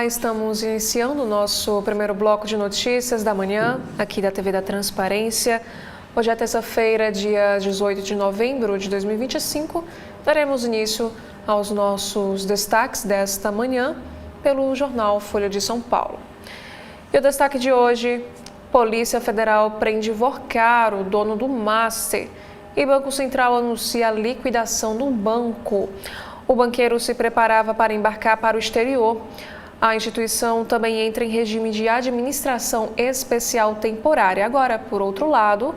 Olá, estamos iniciando o nosso primeiro bloco de notícias da manhã, aqui da TV da Transparência. Hoje é terça-feira, dia 18 de novembro de 2025. Daremos início aos nossos destaques desta manhã pelo jornal Folha de São Paulo. E o destaque de hoje: Polícia Federal prende Vorcaro, dono do Master, e Banco Central anuncia a liquidação do banco. O banqueiro se preparava para embarcar para o exterior. A instituição também entra em regime de administração especial temporária. Agora, por outro lado,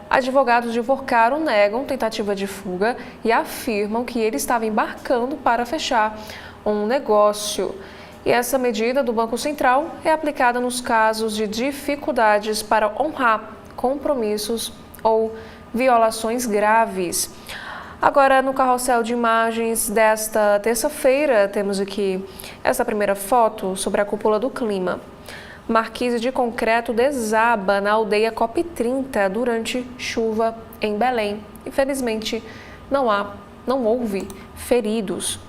advogados de Vorcaro negam tentativa de fuga e afirmam que ele estava embarcando para fechar um negócio. E essa medida do Banco Central é aplicada nos casos de dificuldades para honrar compromissos ou violações graves. Agora, no carrossel de imagens desta terça-feira, temos aqui essa primeira foto sobre a cúpula do clima. Marquise de concreto desaba na aldeia COP30 durante chuva em Belém. Infelizmente, não houve feridos.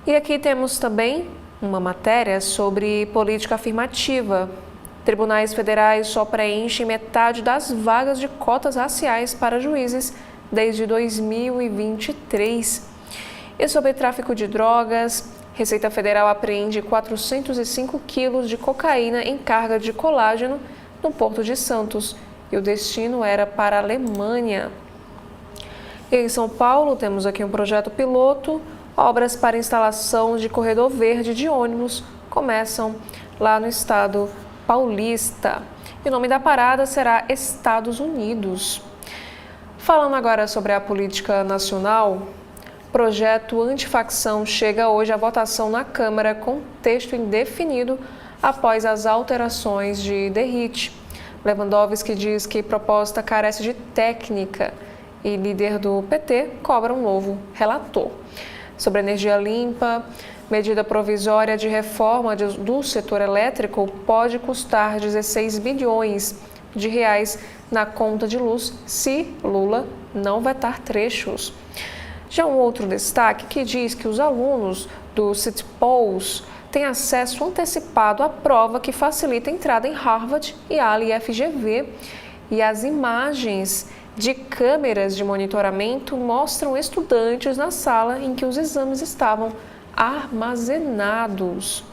E aqui temos também uma matéria sobre política afirmativa. Tribunais federais só preenchem metade das vagas de cotas raciais para juízes desde 2023. E sobre tráfico de drogas, Receita Federal apreende 405 quilos de cocaína em carga de colágeno no Porto de Santos. E o destino era para a Alemanha. E em São Paulo, temos aqui um projeto piloto. Obras para instalação de corredor verde de ônibus começam lá no estado paulista. E o nome da parada será Estados Unidos. Falando agora sobre a política nacional, projeto antifacção chega hoje à votação na Câmara com texto indefinido após as alterações de Derrite. Lewandowski diz que proposta carece de técnica e líder do PT cobra um novo relator. Sobre energia limpa, medida provisória de reforma do setor elétrico pode custar 16 bilhões de reais na conta de luz se Lula não vetar trechos. Já um outro destaque que diz que os alunos do City Pools têm acesso antecipado à prova que facilita a entrada em Harvard, Yale e FGV. E as imagens de câmeras de monitoramento mostram estudantes na sala em que os exames estavam armazenados.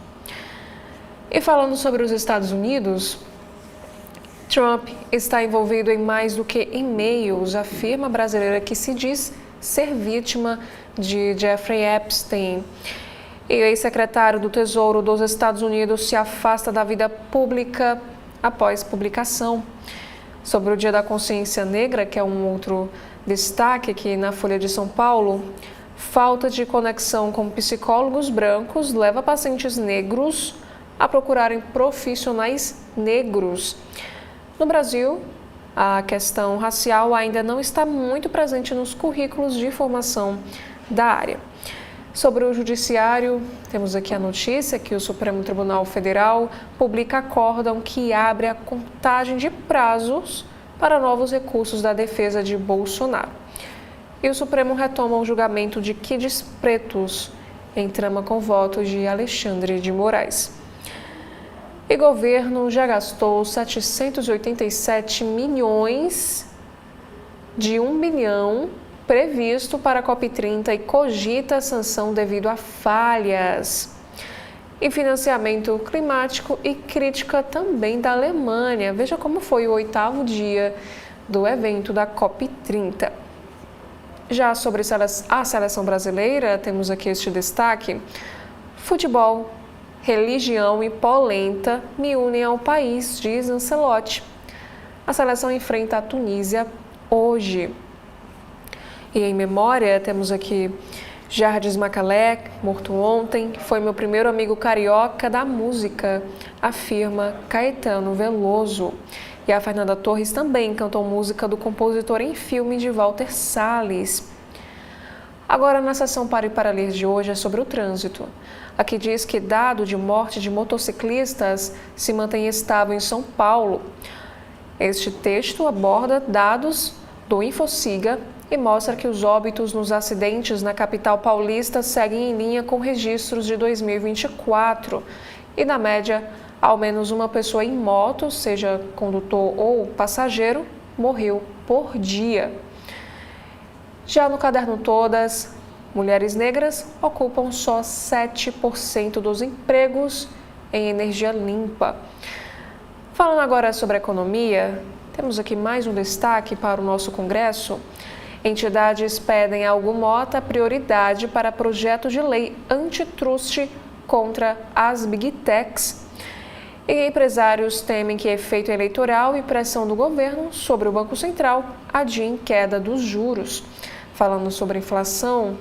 E falando sobre os Estados Unidos, Trump está envolvido em mais do que e-mails, afirma a brasileira que se diz ser vítima de Jeffrey Epstein. E o ex-secretário do Tesouro dos Estados Unidos se afasta da vida pública após publicação. Sobre o Dia da Consciência Negra, que é um outro destaque aqui na Folha de São Paulo, falta de conexão com psicólogos brancos leva pacientes negros a procurarem profissionais negros. No Brasil, a questão racial ainda não está muito presente nos currículos de formação da área. Sobre o Judiciário, temos aqui a notícia que o Supremo Tribunal Federal publica acórdão que abre a contagem de prazos para novos recursos da defesa de Bolsonaro. E o Supremo retoma o julgamento de kids pretos em trama com votos de Alexandre de Moraes. E o governo já gastou 787 milhões de 1 bilhão previsto para a COP30 e cogita a sanção devido a falhas. E financiamento climático e crítica também da Alemanha. Veja como foi o 8º dia do evento da COP30. Já sobre a seleção brasileira, temos aqui este destaque: futebol, religião e polenta me unem ao país, diz Ancelotti. A seleção enfrenta a Tunísia hoje. E em memória, temos aqui Jardim Macalé, morto ontem, foi meu primeiro amigo carioca da música, afirma Caetano Veloso. E a Fernanda Torres também cantou música do compositor em filme de Walter Salles. Agora, na sessão Para e para Ler de hoje é sobre o trânsito. Aqui diz que dado de morte de motociclistas se mantém estável em São Paulo. Este texto aborda dados do Infociga e mostra que os óbitos nos acidentes na capital paulista seguem em linha com registros de 2024 e, na média, ao menos uma pessoa em moto, seja condutor ou passageiro, morreu por dia. Já no caderno Todas, mulheres negras ocupam só 7% dos empregos em energia limpa. Falando agora sobre a economia, temos aqui mais um destaque para o nosso Congresso. Entidades pedem a Hugo Mota prioridade para projeto de lei antitruste contra as Big Techs. E empresários temem que efeito eleitoral e pressão do governo sobre o Banco Central adiem queda dos juros. Falando sobre inflação,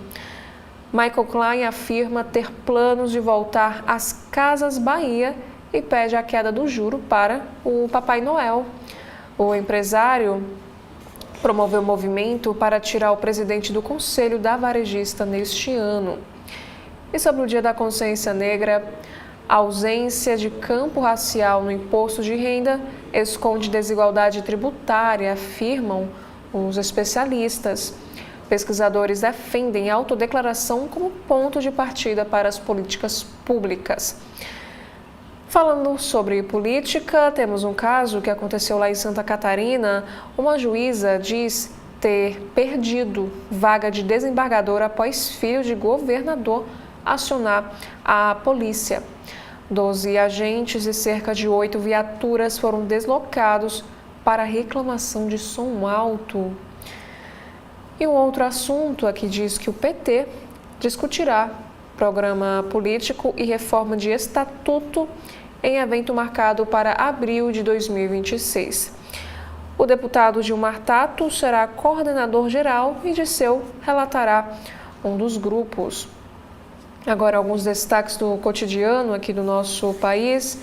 Michael Klein afirma ter planos de voltar às Casas Bahia e pede a queda do juro para o Papai Noel. O empresário promoveu movimento para tirar o presidente do Conselho da Varejista neste ano. E sobre o Dia da Consciência Negra, a ausência de campo racial no imposto de renda esconde desigualdade tributária, afirmam os especialistas. Pesquisadores defendem a autodeclaração como ponto de partida para as políticas públicas. Falando sobre política, temos um caso que aconteceu lá em Santa Catarina. Uma juíza diz ter perdido vaga de desembargadora após filho de governador acionar a polícia. 12 agentes e cerca de 8 viaturas foram deslocados para reclamação de som alto. E um outro assunto aqui diz que o PT discutirá programa político e reforma de estatuto em evento marcado para abril de 2026. O deputado Gilmar Tato será coordenador geral e Disseu relatará um dos grupos. Agora, alguns destaques do cotidiano aqui do nosso país.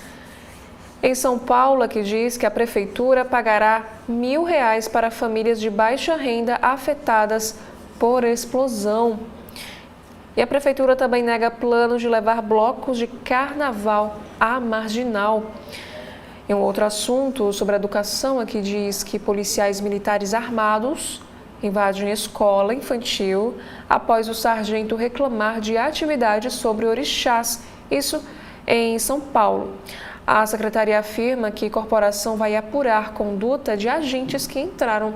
Em São Paulo, que diz que a prefeitura pagará R$1.000 para famílias de baixa renda afetadas por explosão. E a prefeitura também nega plano de levar blocos de carnaval à Marginal. E um outro assunto sobre a educação aqui diz que policiais militares armados invadem escola infantil após o sargento reclamar de atividades sobre orixás, isso em São Paulo. A secretaria afirma que a corporação vai apurar conduta de agentes que entraram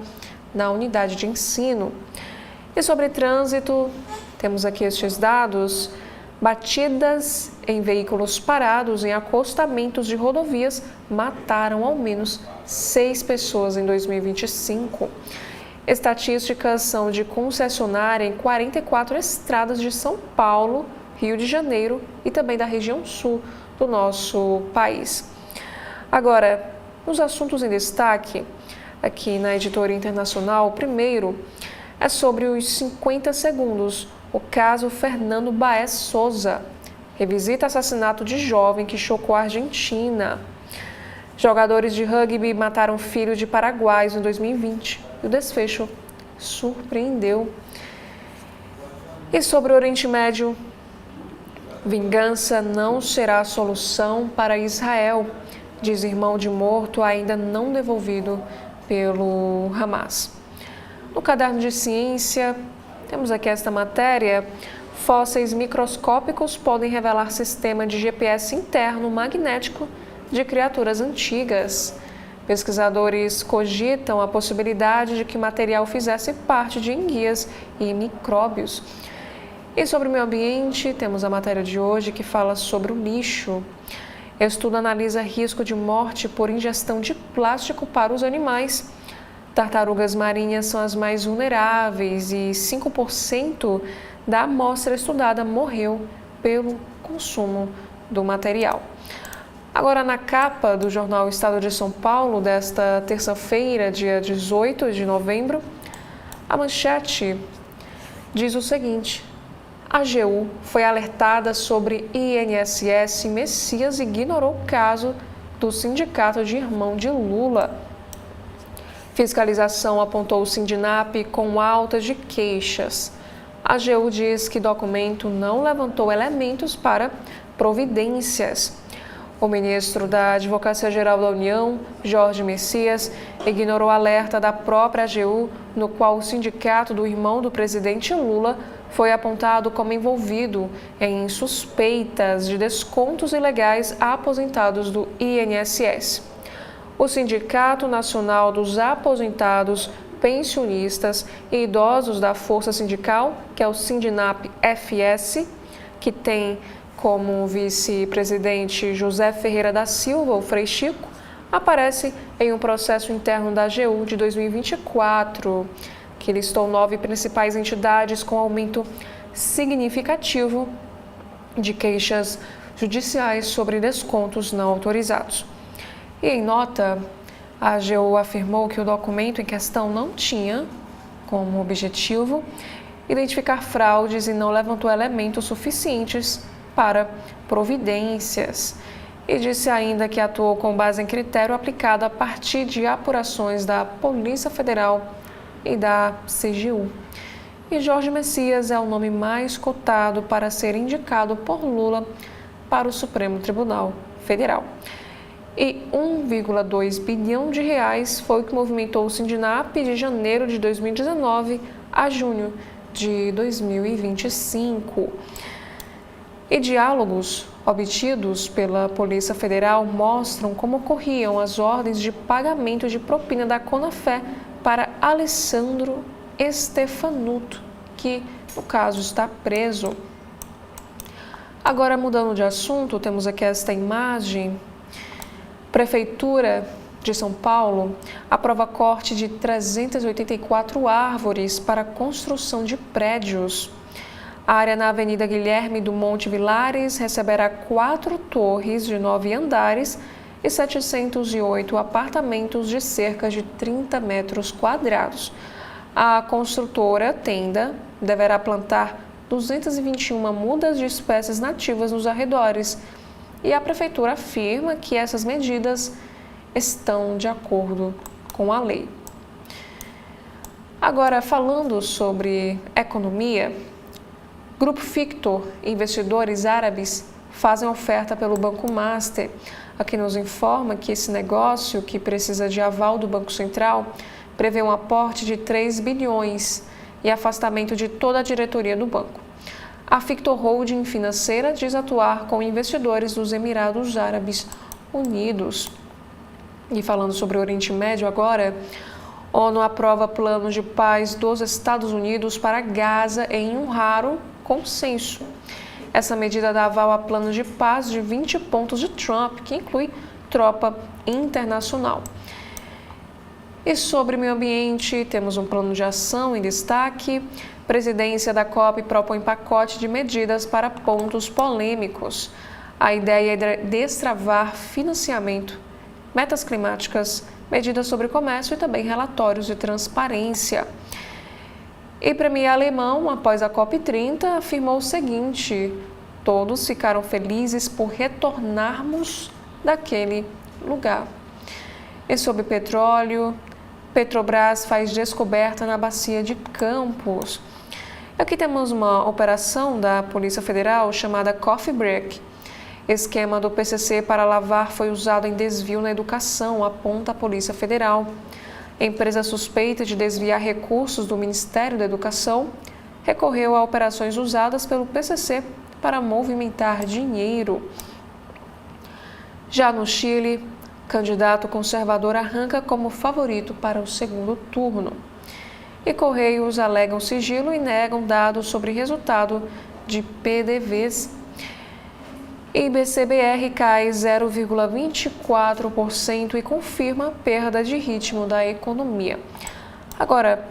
na unidade de ensino. E sobre trânsito, temos aqui estes dados. Batidas em veículos parados em acostamentos de rodovias mataram ao menos 6 pessoas em 2025. Estatísticas são de concessionária em 44 estradas de São Paulo, Rio de Janeiro e também da região sul do nosso país. Agora, nos assuntos em destaque, aqui na Editoria Internacional, o primeiro é sobre os 50 segundos, o caso Fernando Baez Souza. Revisita assassinato de jovem que chocou a Argentina. Jogadores de rugby mataram filho de paraguaios em 2020 e o desfecho surpreendeu. E sobre o Oriente Médio, vingança não será a solução para Israel, diz irmão de morto ainda não devolvido pelo Hamas. No caderno de ciência, temos aqui esta matéria. Fósseis microscópicos podem revelar sistema de GPS interno magnético de criaturas antigas. Pesquisadores cogitam a possibilidade de que material fizesse parte de enguias e micróbios. E sobre o meio ambiente, temos a matéria de hoje que fala sobre o lixo. Estudo analisa risco de morte por ingestão de plástico para os animais. Tartarugas marinhas são as mais vulneráveis e 5% da amostra estudada morreu pelo consumo do material. Agora, na capa do jornal Estado de São Paulo, desta terça-feira, dia 18 de novembro, a manchete diz o seguinte: a AGU foi alertada sobre INSS, Messias ignorou o caso do sindicato de irmão de Lula. Fiscalização apontou o Sindinap com alta de queixas. A AGU diz que documento não levantou elementos para providências. O ministro da Advocacia-Geral da União, Jorge Messias, ignorou o alerta da própria AGU, no qual o sindicato do irmão do presidente Lula foi apontado como envolvido em suspeitas de descontos ilegais a aposentados do INSS. O Sindicato Nacional dos Aposentados, Pensionistas e Idosos da Força Sindical, que é o Sindinap-FS, que tem como vice-presidente José Ferreira da Silva, o Frei Chico, aparece em um processo interno da AGU de 2024, que listou 9 principais entidades com aumento significativo de queixas judiciais sobre descontos não autorizados. E em nota, a AGU afirmou que o documento em questão não tinha como objetivo identificar fraudes e não levantou elementos suficientes para providências. E disse ainda que atuou com base em critério aplicado a partir de apurações da Polícia Federal e da CGU. E Jorge Messias é o nome mais cotado para ser indicado por Lula para o Supremo Tribunal Federal. E 1,2 bilhão de reais foi o que movimentou o Sindinap de janeiro de 2019 a junho de 2025. E diálogos obtidos pela Polícia Federal mostram como ocorriam as ordens de pagamento de propina da Conafé para Alessandro Stefanuto, que, no caso, está preso. Agora, mudando de assunto, temos aqui esta imagem. Prefeitura de São Paulo aprova corte de 384 árvores para construção de prédios. A área na Avenida Guilherme do Monte Vilares receberá 4 torres de 9 andares e 708 apartamentos de cerca de 30 metros quadrados. A construtora Tenda deverá plantar 221 mudas de espécies nativas nos arredores e a prefeitura afirma que essas medidas estão de acordo com a lei. Agora, falando sobre economia, Grupo Fictor e investidores árabes fazem oferta pelo Banco Master. Aqui nos informa que esse negócio, que precisa de aval do Banco Central, prevê um aporte de 3 bilhões e afastamento de toda a diretoria do banco. A Fictor Holding Financeira diz atuar com investidores dos Emirados Árabes Unidos. E falando sobre o Oriente Médio agora, ONU aprova plano de paz dos Estados Unidos para Gaza em um raro consenso. Essa medida dá aval a plano de paz de 20 pontos de Trump, que inclui tropa internacional. E sobre meio ambiente, temos um plano de ação em destaque. Presidência da COP propõe pacote de medidas para pontos polêmicos. A ideia é destravar financiamento, metas climáticas, medidas sobre comércio e também relatórios de transparência. E premier alemão, após a COP30, afirmou o seguinte: todos ficaram felizes por retornarmos daquele lugar. E sobre petróleo, Petrobras faz descoberta na bacia de Campos. Aqui temos uma operação da Polícia Federal chamada Coffee Break. Esquema do PCC para lavar foi usado em desvio na educação, aponta a Polícia Federal. Empresa suspeita de desviar recursos do Ministério da Educação recorreu a operações usadas pelo PCC para movimentar dinheiro. Já no Chile, candidato conservador arranca como favorito para o segundo turno. E Correios alegam sigilo e negam dados sobre resultado de PDVs. E BCBR cai 0,24% e confirma perda de ritmo da economia. Agora,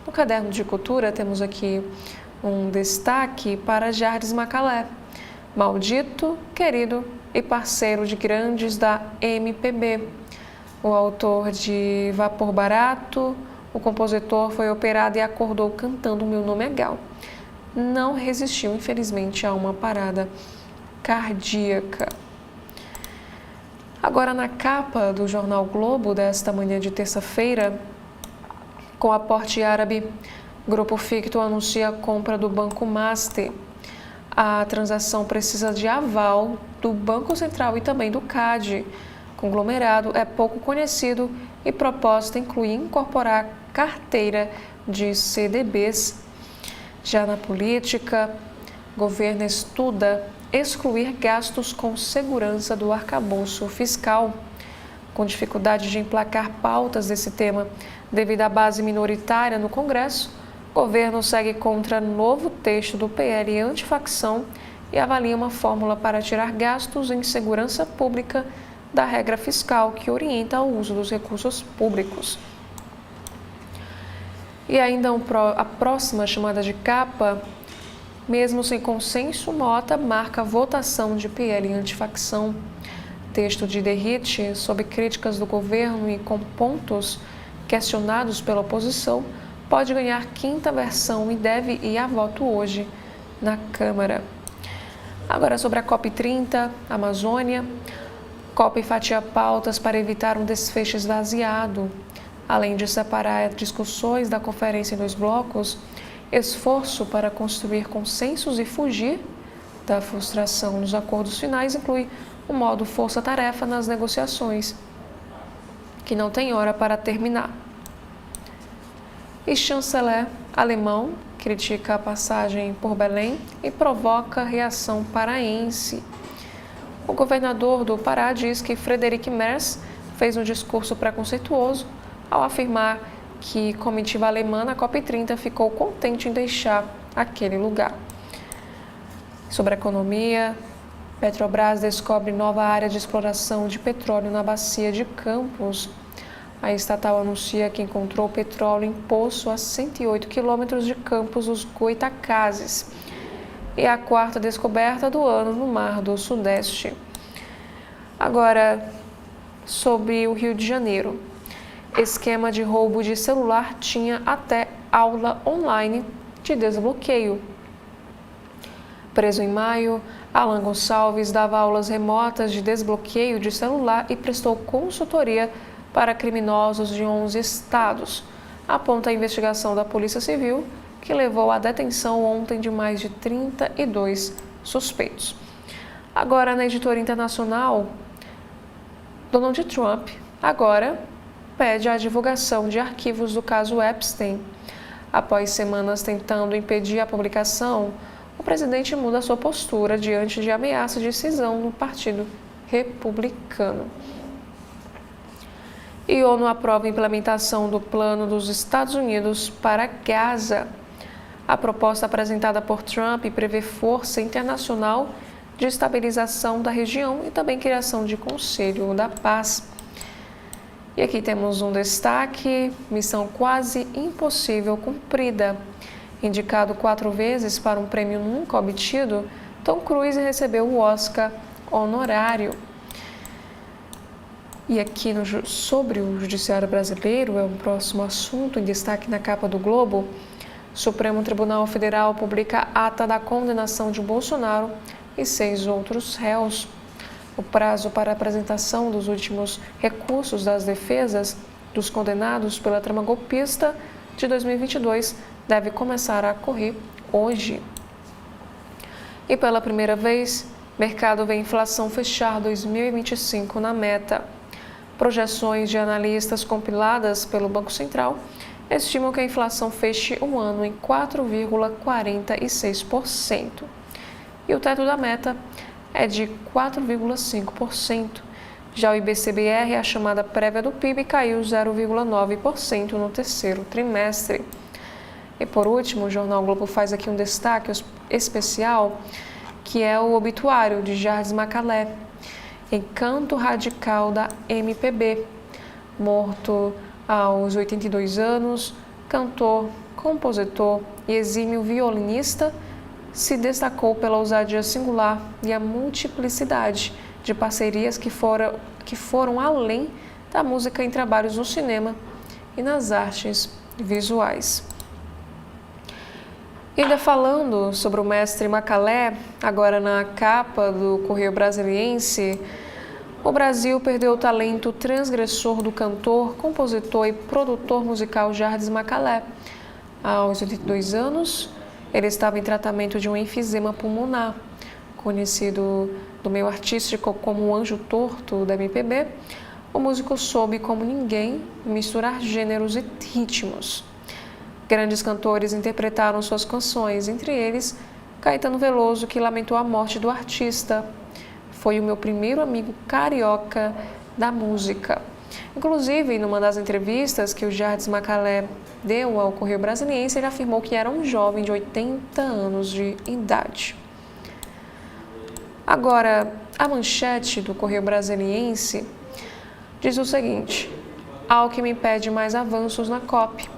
no caderno de cultura, temos aqui um destaque para Jardes Macalé, maldito, querido e parceiro de grandes da MPB. O autor de Vapor Barato, o compositor foi operado e acordou cantando Meu Nome é Gal. Não resistiu, infelizmente, a uma parada cardíaca. Agora, na capa do jornal Globo desta manhã de terça-feira, com aporte árabe, Grupo Fictor anuncia a compra do Banco Master. A transação precisa de aval do Banco Central e também do CAD. O conglomerado é pouco conhecido e proposta inclui incorporar carteira de CDBs. Já na política, o governo estuda excluir gastos com segurança do arcabouço fiscal. Com dificuldade de emplacar pautas desse tema devido à base minoritária no Congresso, o governo segue contra novo texto do PL antifacção e avalia uma fórmula para tirar gastos em segurança pública da regra fiscal que orienta o uso dos recursos públicos. E ainda a próxima chamada de capa, mesmo sem consenso, Mota marca votação de PL antifacção. Texto de derrite sob críticas do governo e com pontos questionados pela oposição, pode ganhar quinta versão e deve ir a voto hoje na Câmara. Agora sobre a COP30, Amazônia. COP fatia pautas para evitar um desfecho esvaziado. Além de separar discussões da conferência em 2 blocos, esforço para construir consensos e fugir da frustração nos acordos finais inclui o modo força-tarefa nas negociações, que não tem hora para terminar. E chanceler alemão critica a passagem por Belém e provoca reação paraense. O governador do Pará diz que Friedrich Merz fez um discurso preconceituoso ao afirmar que a comitiva alemã na COP30 ficou contente em deixar aquele lugar. Sobre a economia, Petrobras descobre nova área de exploração de petróleo na bacia de Campos. A estatal anuncia que encontrou petróleo em poço a 108 quilômetros de Campos dos Goitacazes. E a 4ª descoberta do ano no Mar do Sudeste. Agora, sobre o Rio de Janeiro. Esquema de roubo de celular tinha até aula online de desbloqueio. Preso em maio, Alan Gonçalves dava aulas remotas de desbloqueio de celular e prestou consultoria para criminosos de 11 estados, aponta a investigação da Polícia Civil, que levou à detenção ontem de mais de 32 suspeitos. Agora, na editoria internacional, Donald Trump agora pede a divulgação de arquivos do caso Epstein. Após semanas tentando impedir a publicação, o presidente muda sua postura diante de ameaça de cisão no Partido Republicano. E ONU aprova a implementação do plano dos Estados Unidos para Gaza. A proposta apresentada por Trump prevê força internacional de estabilização da região e também criação de Conselho da Paz. E aqui temos um destaque: missão quase impossível cumprida. Indicado 4 vezes para um prêmio nunca obtido, Tom Cruise recebeu o Oscar honorário. E aqui sobre o Judiciário Brasileiro, é o próximo assunto em destaque na capa do Globo. O Supremo Tribunal Federal publica ata da condenação de Bolsonaro e 6 outros réus. O prazo para apresentação dos últimos recursos das defesas dos condenados pela trama golpista de 2022 deve começar a correr hoje. E pela primeira vez, mercado vê inflação fechar 2025 na meta. Projeções de analistas compiladas pelo Banco Central estimam que a inflação feche o ano em 4,46%. E o teto da meta é de 4,5%. Já o IBCBR, a chamada prévia do PIB, caiu 0,9% no terceiro trimestre. E por último, o Jornal Globo faz aqui um destaque especial, que é o obituário de Jardim Macalé, encanto radical da MPB. Morto aos 82 anos, cantor, compositor e exímio violinista, se destacou pela ousadia singular e a multiplicidade de parcerias que foram além da música em trabalhos no cinema e nas artes visuais. E ainda falando sobre o mestre Macalé, agora na capa do Correio Brasiliense, o Brasil perdeu o talento transgressor do cantor, compositor e produtor musical Jardim Macalé. Aos 82 anos, Ele estava em tratamento de um enfisema pulmonar, conhecido do meio artístico como o anjo torto da MPB. O músico soube, como ninguém, misturar gêneros e ritmos. Grandes cantores interpretaram suas canções, entre eles Caetano Veloso, que lamentou a morte do artista. Foi o meu primeiro amigo carioca da música. Inclusive, numa das entrevistas que o Jardim Macalé deu ao Correio Brasiliense, ele afirmou que era um jovem de 80 anos de idade. Agora, a manchete do Correio Brasiliense diz o seguinte: Alckmin pede mais avanços na COP.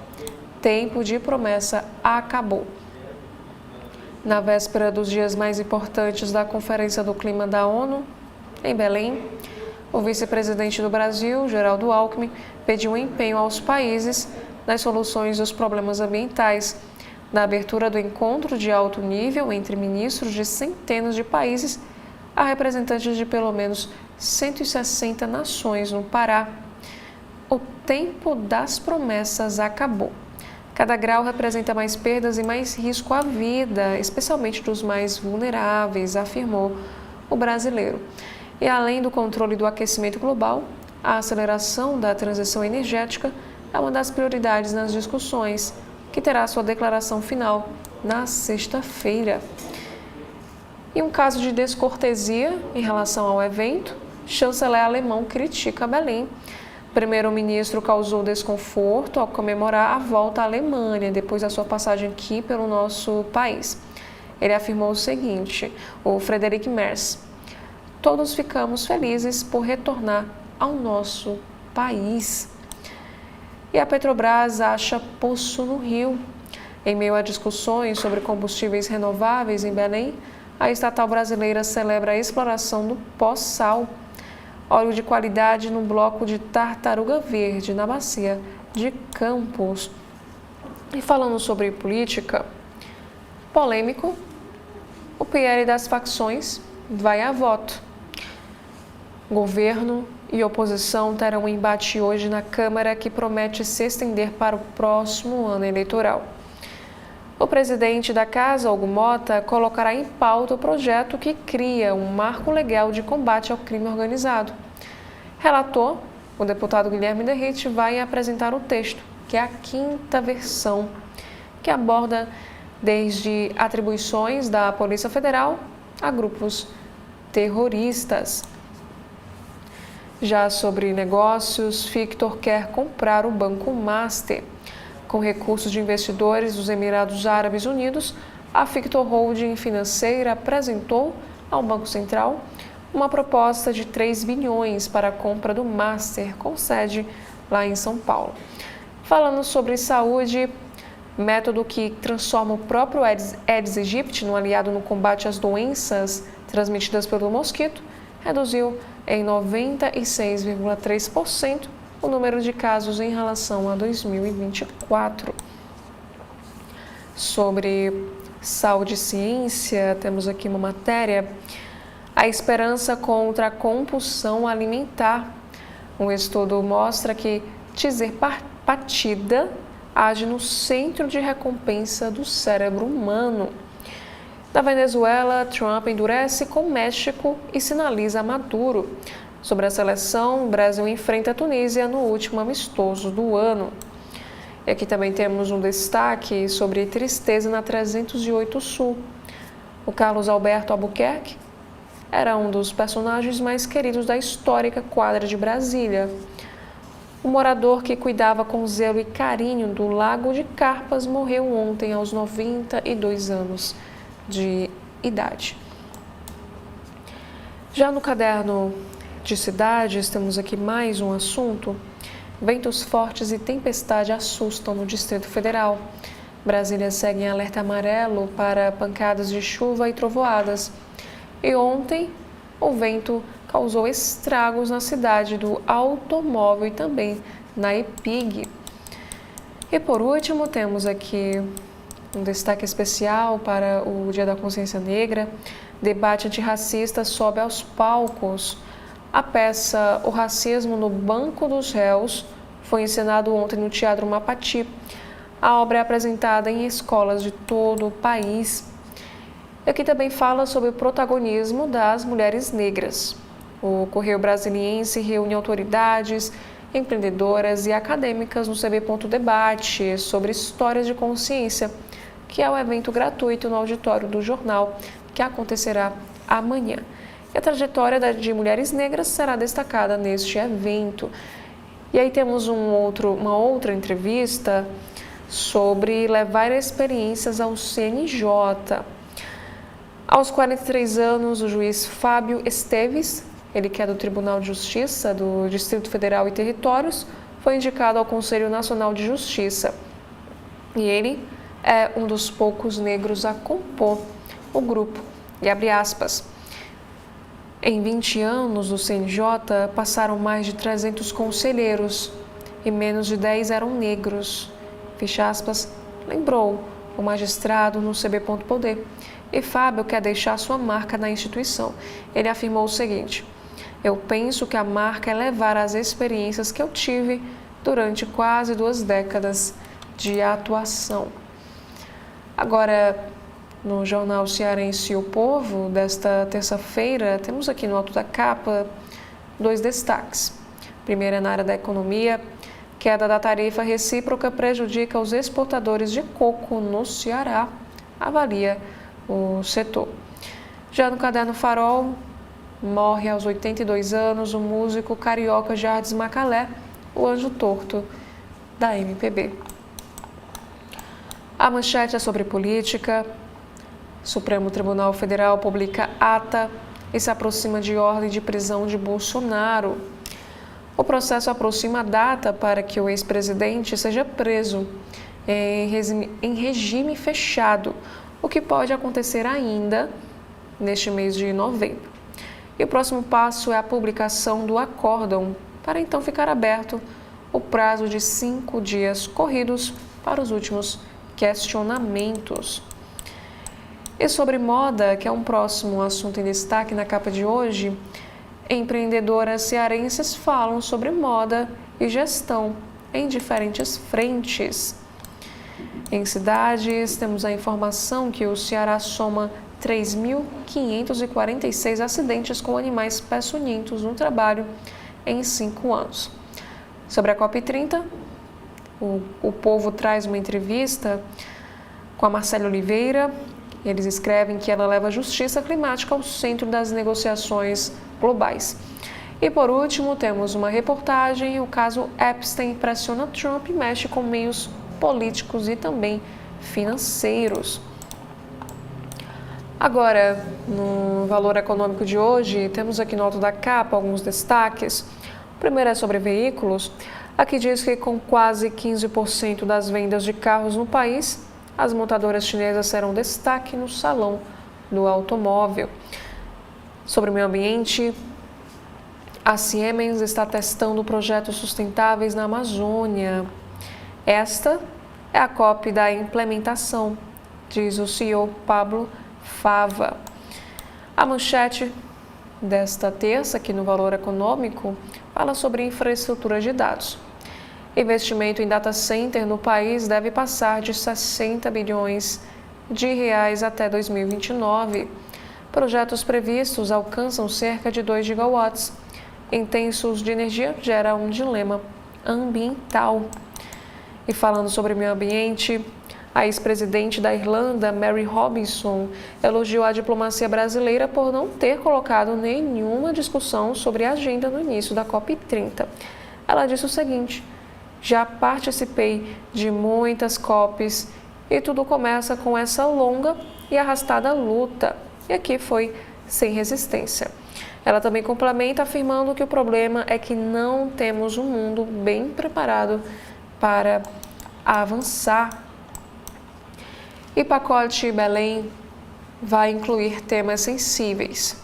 Tempo de promessa acabou. Na véspera dos dias mais importantes da Conferência do Clima da ONU, em Belém, o vice-presidente do Brasil, Geraldo Alckmin, pediu empenho aos países nas soluções dos problemas ambientais. Na abertura do encontro de alto nível entre ministros de centenas de países, há representantes de pelo menos 160 nações no Pará. O tempo das promessas acabou. Cada grau representa mais perdas e mais risco à vida, especialmente dos mais vulneráveis, afirmou o brasileiro. E além do controle do aquecimento global, a aceleração da transição energética é uma das prioridades nas discussões, que terá sua declaração final na sexta-feira. Em um caso de descortesia em relação ao evento, chanceler alemão critica Belém. O primeiro-ministro causou desconforto ao comemorar a volta à Alemanha depois da sua passagem aqui pelo nosso país. Ele afirmou o seguinte, o Friedrich Merz: todos ficamos felizes por retornar ao nosso país. E a Petrobras acha poço no Rio. Em meio a discussões sobre combustíveis renováveis em Belém, a estatal brasileira celebra a exploração do pós-sal. Óleo de qualidade no bloco de Tartaruga Verde, na bacia de Campos. E falando sobre política, polêmico, o PL das facções vai a voto. Governo e oposição terão um embate hoje na Câmara que promete se estender para o próximo ano eleitoral. O presidente da Casa, Hugo Mota, colocará em pauta o projeto que cria um marco legal de combate ao crime organizado. Relator, o deputado Guilherme Derrite, vai apresentar o texto, que é a quinta versão, que aborda desde atribuições da Polícia Federal a grupos terroristas. Já sobre negócios, Victor quer comprar o Banco Master. Com recursos de investidores dos Emirados Árabes Unidos, a Victor Holding Financeira apresentou ao Banco Central uma proposta de 3 bilhões para a compra do Master, com sede lá em São Paulo. Falando sobre saúde, método que transforma o próprio Aedes aegypti no aliado no combate às doenças transmitidas pelo mosquito, reduziu em 96,3% o número de casos em relação a 2024. Sobre saúde e ciência, temos aqui uma matéria: a esperança contra a compulsão alimentar. Um estudo mostra que tizerpatida age no centro de recompensa do cérebro humano. Na Venezuela, Trump endurece com México e sinaliza Maduro. Sobre a seleção, o Brasil enfrenta a Tunísia no último amistoso do ano. E aqui também temos um destaque sobre tristeza na 308 Sul. O Carlos Alberto Albuquerque era um dos personagens mais queridos da histórica quadra de Brasília. O morador que cuidava com zelo e carinho do Lago de Carpas morreu ontem aos 92 anos de idade. Já no caderno de cidades, temos aqui mais um assunto. Ventos fortes e tempestade assustam no Distrito Federal. Brasília segue em alerta amarelo para pancadas de chuva e trovoadas. E ontem, o vento causou estragos na cidade do automóvel e também na EPIG. E por último, temos aqui um destaque especial para o Dia da Consciência Negra. Debate antirracista sobe aos palcos. A peça O Racismo no Banco dos Réus foi encenado ontem no Teatro Mapati. A obra é apresentada em escolas de todo o país. E aqui também fala sobre o protagonismo das mulheres negras. O Correio Brasiliense reúne autoridades, empreendedoras e acadêmicas no CB Debate sobre histórias de consciência, que é o evento gratuito no auditório do jornal, que acontecerá amanhã. E a trajetória de mulheres negras será destacada neste evento. E aí temos uma outra entrevista sobre levar experiências ao CNJ. Aos 43 anos, o juiz Fábio Esteves, ele que é do Tribunal de Justiça do Distrito Federal e Territórios, foi indicado ao Conselho Nacional de Justiça. E ele é um dos poucos negros a compor o grupo. E abre aspas. Em 20 anos do CNJ, passaram mais de 300 conselheiros e menos de 10 eram negros. Fecha aspas, lembrou o magistrado no CB Poder. E Fábio quer deixar sua marca na instituição. Ele afirmou o seguinte: eu penso que a marca é levar as experiências que eu tive durante quase 2 décadas de atuação. Agora, no jornal cearense O Povo, desta terça-feira, temos aqui no alto da capa 2 destaques. Primeiro é na área da economia. Queda da tarifa recíproca prejudica os exportadores de coco no Ceará, avalia o setor. Já no caderno Farol, morre aos 82 anos o músico carioca Jardim Macalé, o anjo torto da MPB. A manchete é sobre política. Supremo Tribunal Federal publica ata e se aproxima de ordem de prisão de Bolsonaro. O processo aproxima a data para que o ex-presidente seja preso em regime fechado, o que pode acontecer ainda neste mês de novembro. E o próximo passo é a publicação do acórdão, para então ficar aberto o prazo de 5 dias corridos para os últimos questionamentos. E sobre moda, que é um próximo assunto em destaque na capa de hoje, empreendedoras cearenses falam sobre moda e gestão em diferentes frentes. Em cidades, temos a informação que o Ceará soma 3.546 acidentes com animais peçonhentos no trabalho em 5 anos. Sobre a COP30, o Povo traz uma entrevista com a Marcela Oliveira. Eles escrevem que ela leva a justiça climática ao centro das negociações globais. E por último, temos uma reportagem, o caso Epstein pressiona Trump e mexe com meios políticos e também financeiros. Agora, no valor econômico de hoje, temos aqui no alto da capa alguns destaques. O primeiro é sobre veículos. Aqui diz que com quase 15% das vendas de carros no país, as montadoras chinesas serão destaque no Salão do Automóvel. Sobre o meio ambiente, a Siemens está testando projetos sustentáveis na Amazônia. Esta é a cópia da implementação, diz o CEO Pablo Fava. A manchete desta terça, aqui no Valor Econômico, fala sobre infraestrutura de dados. Investimento em data center no país deve passar de 60 bilhões de reais até 2029. Projetos previstos alcançam cerca de 2 gigawatts. Intenso uso de energia gera um dilema ambiental. E falando sobre meio ambiente, a ex-presidente da Irlanda, Mary Robinson, elogiou a diplomacia brasileira por não ter colocado nenhuma discussão sobre a agenda no início da COP30. Ela disse o seguinte: já participei de muitas COPs e tudo começa com essa longa e arrastada luta. E aqui foi sem resistência. Ela também complementa afirmando que o problema é que não temos um mundo bem preparado para avançar. E pacote Belém vai incluir temas sensíveis.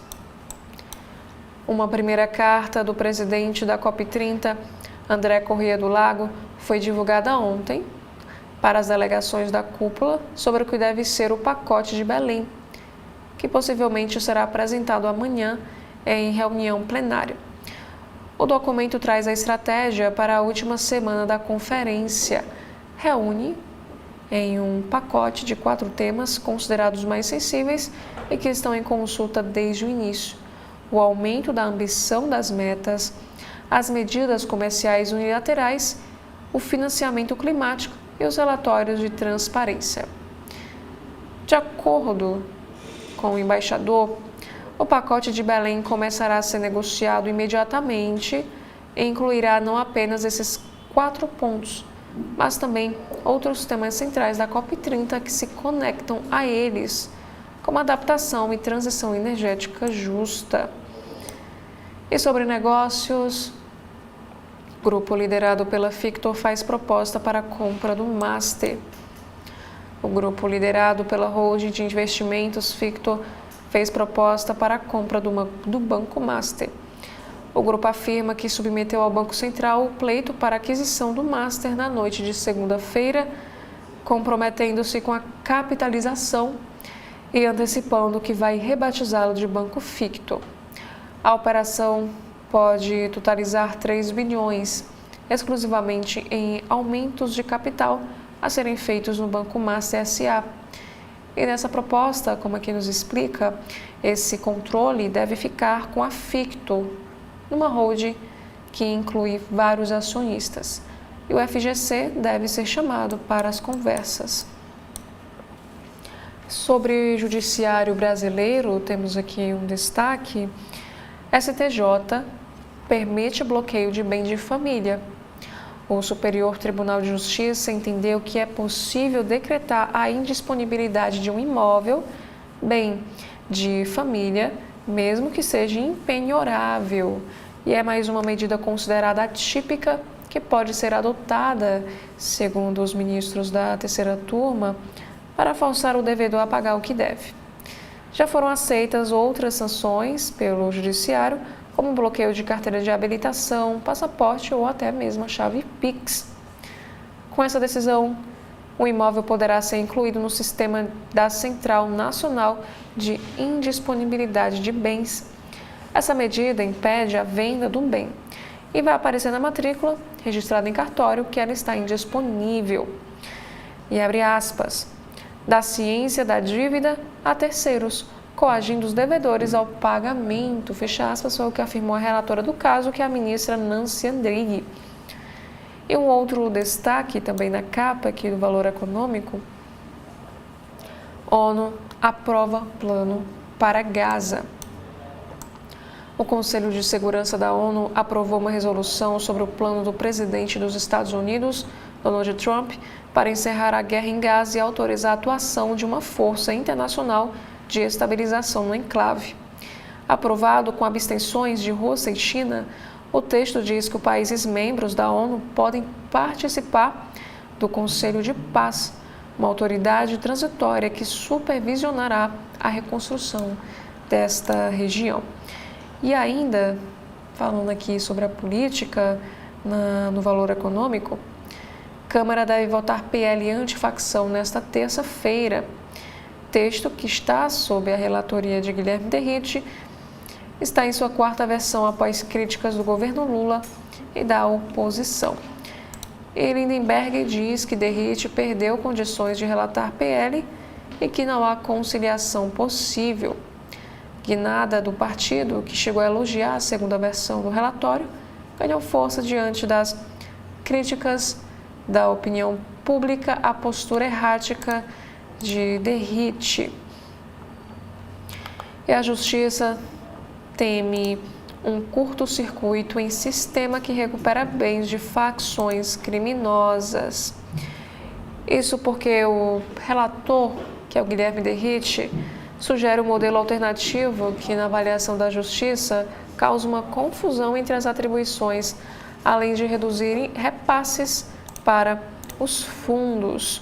Uma primeira carta do presidente da COP30, André Corrêa do Lago, foi divulgada ontem para as delegações da cúpula sobre o que deve ser o pacote de Belém, que possivelmente será apresentado amanhã em reunião plenária. O documento traz a estratégia para a última semana da conferência. Reúne em um pacote de 4 temas considerados mais sensíveis e que estão em consulta desde o início: o aumento da ambição das metas, as medidas comerciais unilaterais, o financiamento climático e os relatórios de transparência. De acordo com o embaixador, o pacote de Belém começará a ser negociado imediatamente e incluirá não apenas esses 4 pontos, mas também outros temas centrais da COP30 que se conectam a eles, como adaptação e transição energética justa. E sobre negócios, o grupo liderado pela Fictor faz proposta para a compra do Master. O grupo liderado pela holding de investimentos Fictor fez proposta para a compra do Banco Master. O grupo afirma que submeteu ao Banco Central o pleito para a aquisição do Master na noite de segunda-feira, comprometendo-se com a capitalização e antecipando que vai rebatizá-lo de Banco Fictor. A operação pode totalizar 3 bilhões, exclusivamente em aumentos de capital a serem feitos no Banco Master S.A. E nessa proposta, como aqui nos explica, esse controle deve ficar com a Fictor, numa holding que inclui vários acionistas. E o FGC deve ser chamado para as conversas. Sobre o judiciário brasileiro, temos aqui um destaque: STJ permite bloqueio de bem de família. O Superior Tribunal de Justiça entendeu que é possível decretar a indisponibilidade de um imóvel, bem de família, mesmo que seja impenhorável. E é mais uma medida considerada atípica que pode ser adotada, segundo os ministros da terceira turma, para forçar o devedor a pagar o que deve. Já foram aceitas outras sanções pelo Judiciário, como bloqueio de carteira de habilitação, passaporte ou até mesmo a chave Pix. Com essa decisão, o imóvel poderá ser incluído no sistema da Central Nacional de Indisponibilidade de Bens. Essa medida impede a venda do bem e vai aparecer na matrícula, registrada em cartório, que ela está indisponível. E abre aspas: da ciência da dívida a terceiros, coagindo os devedores ao pagamento, fecha aspas, foi o que afirmou a relatora do caso, que é a ministra Nancy Andrighi. E um outro destaque também na capa aqui do Valor Econômico: ONU aprova plano para Gaza. O Conselho de Segurança da ONU aprovou uma resolução sobre o plano do presidente dos Estados Unidos, Donald Trump, para encerrar a guerra em Gaza e autorizar a atuação de uma força internacional de estabilização no enclave. Aprovado com abstenções de Rússia e China, o texto diz que os países membros da ONU podem participar do Conselho de Paz, uma autoridade transitória que supervisionará a reconstrução desta região. E ainda, falando aqui sobre a política no Valor Econômico, Câmara deve votar PL antifacção nesta terça-feira. Texto que está sob a relatoria de Guilherme Derrite está em sua 4ª versão após críticas do governo Lula e da oposição. E Lindenberg diz que Derrite perdeu condições de relatar PL e que não há conciliação possível. Guinada, do partido, que chegou a elogiar a 2ª versão do relatório, ganhou força diante das críticas da opinião pública à postura errática de Derrite. E a Justiça teme um curto-circuito em sistema que recupera bens de facções criminosas. Isso porque o relator, que é o Guilherme Derrite, sugere um modelo alternativo que, na avaliação da Justiça, causa uma confusão entre as atribuições, além de reduzir repasses para os fundos.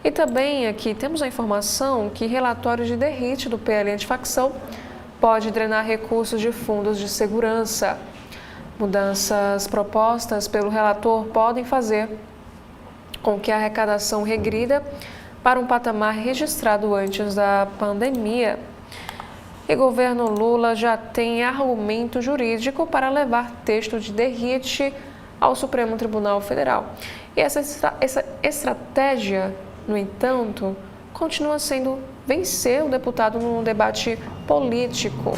E também aqui temos a informação que relatório de Derrite do PL antifacção pode drenar recursos de fundos de segurança. Mudanças propostas pelo relator podem fazer com que a arrecadação regrida para um patamar registrado antes da pandemia. E governo Lula já tem argumento jurídico para levar texto de Derrite ao Supremo Tribunal Federal. E essa estratégia no entanto, continua sendo vencer o deputado no debate político.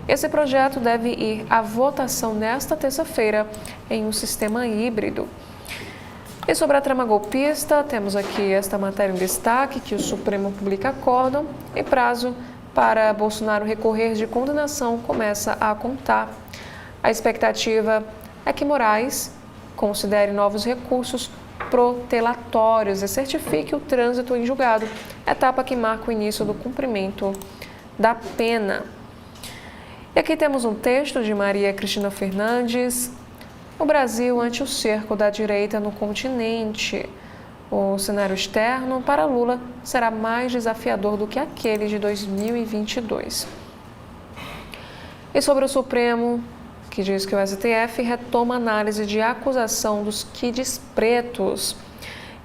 Esse projeto deve ir à votação nesta terça-feira em um sistema híbrido. E sobre a trama golpista, temos aqui esta matéria em destaque, que o Supremo publica acórdão e prazo para Bolsonaro recorrer de condenação começa a contar. A expectativa é que Moraes considere novos recursos protelatórios e certifique o trânsito em julgado, etapa que marca o início do cumprimento da pena. E aqui temos um texto de Maria Cristina Fernandes. O Brasil ante o cerco da direita no continente. O cenário externo para Lula será mais desafiador do que aquele de 2022. E sobre o Supremo, que diz que o STF retoma análise de acusação dos kids pretos.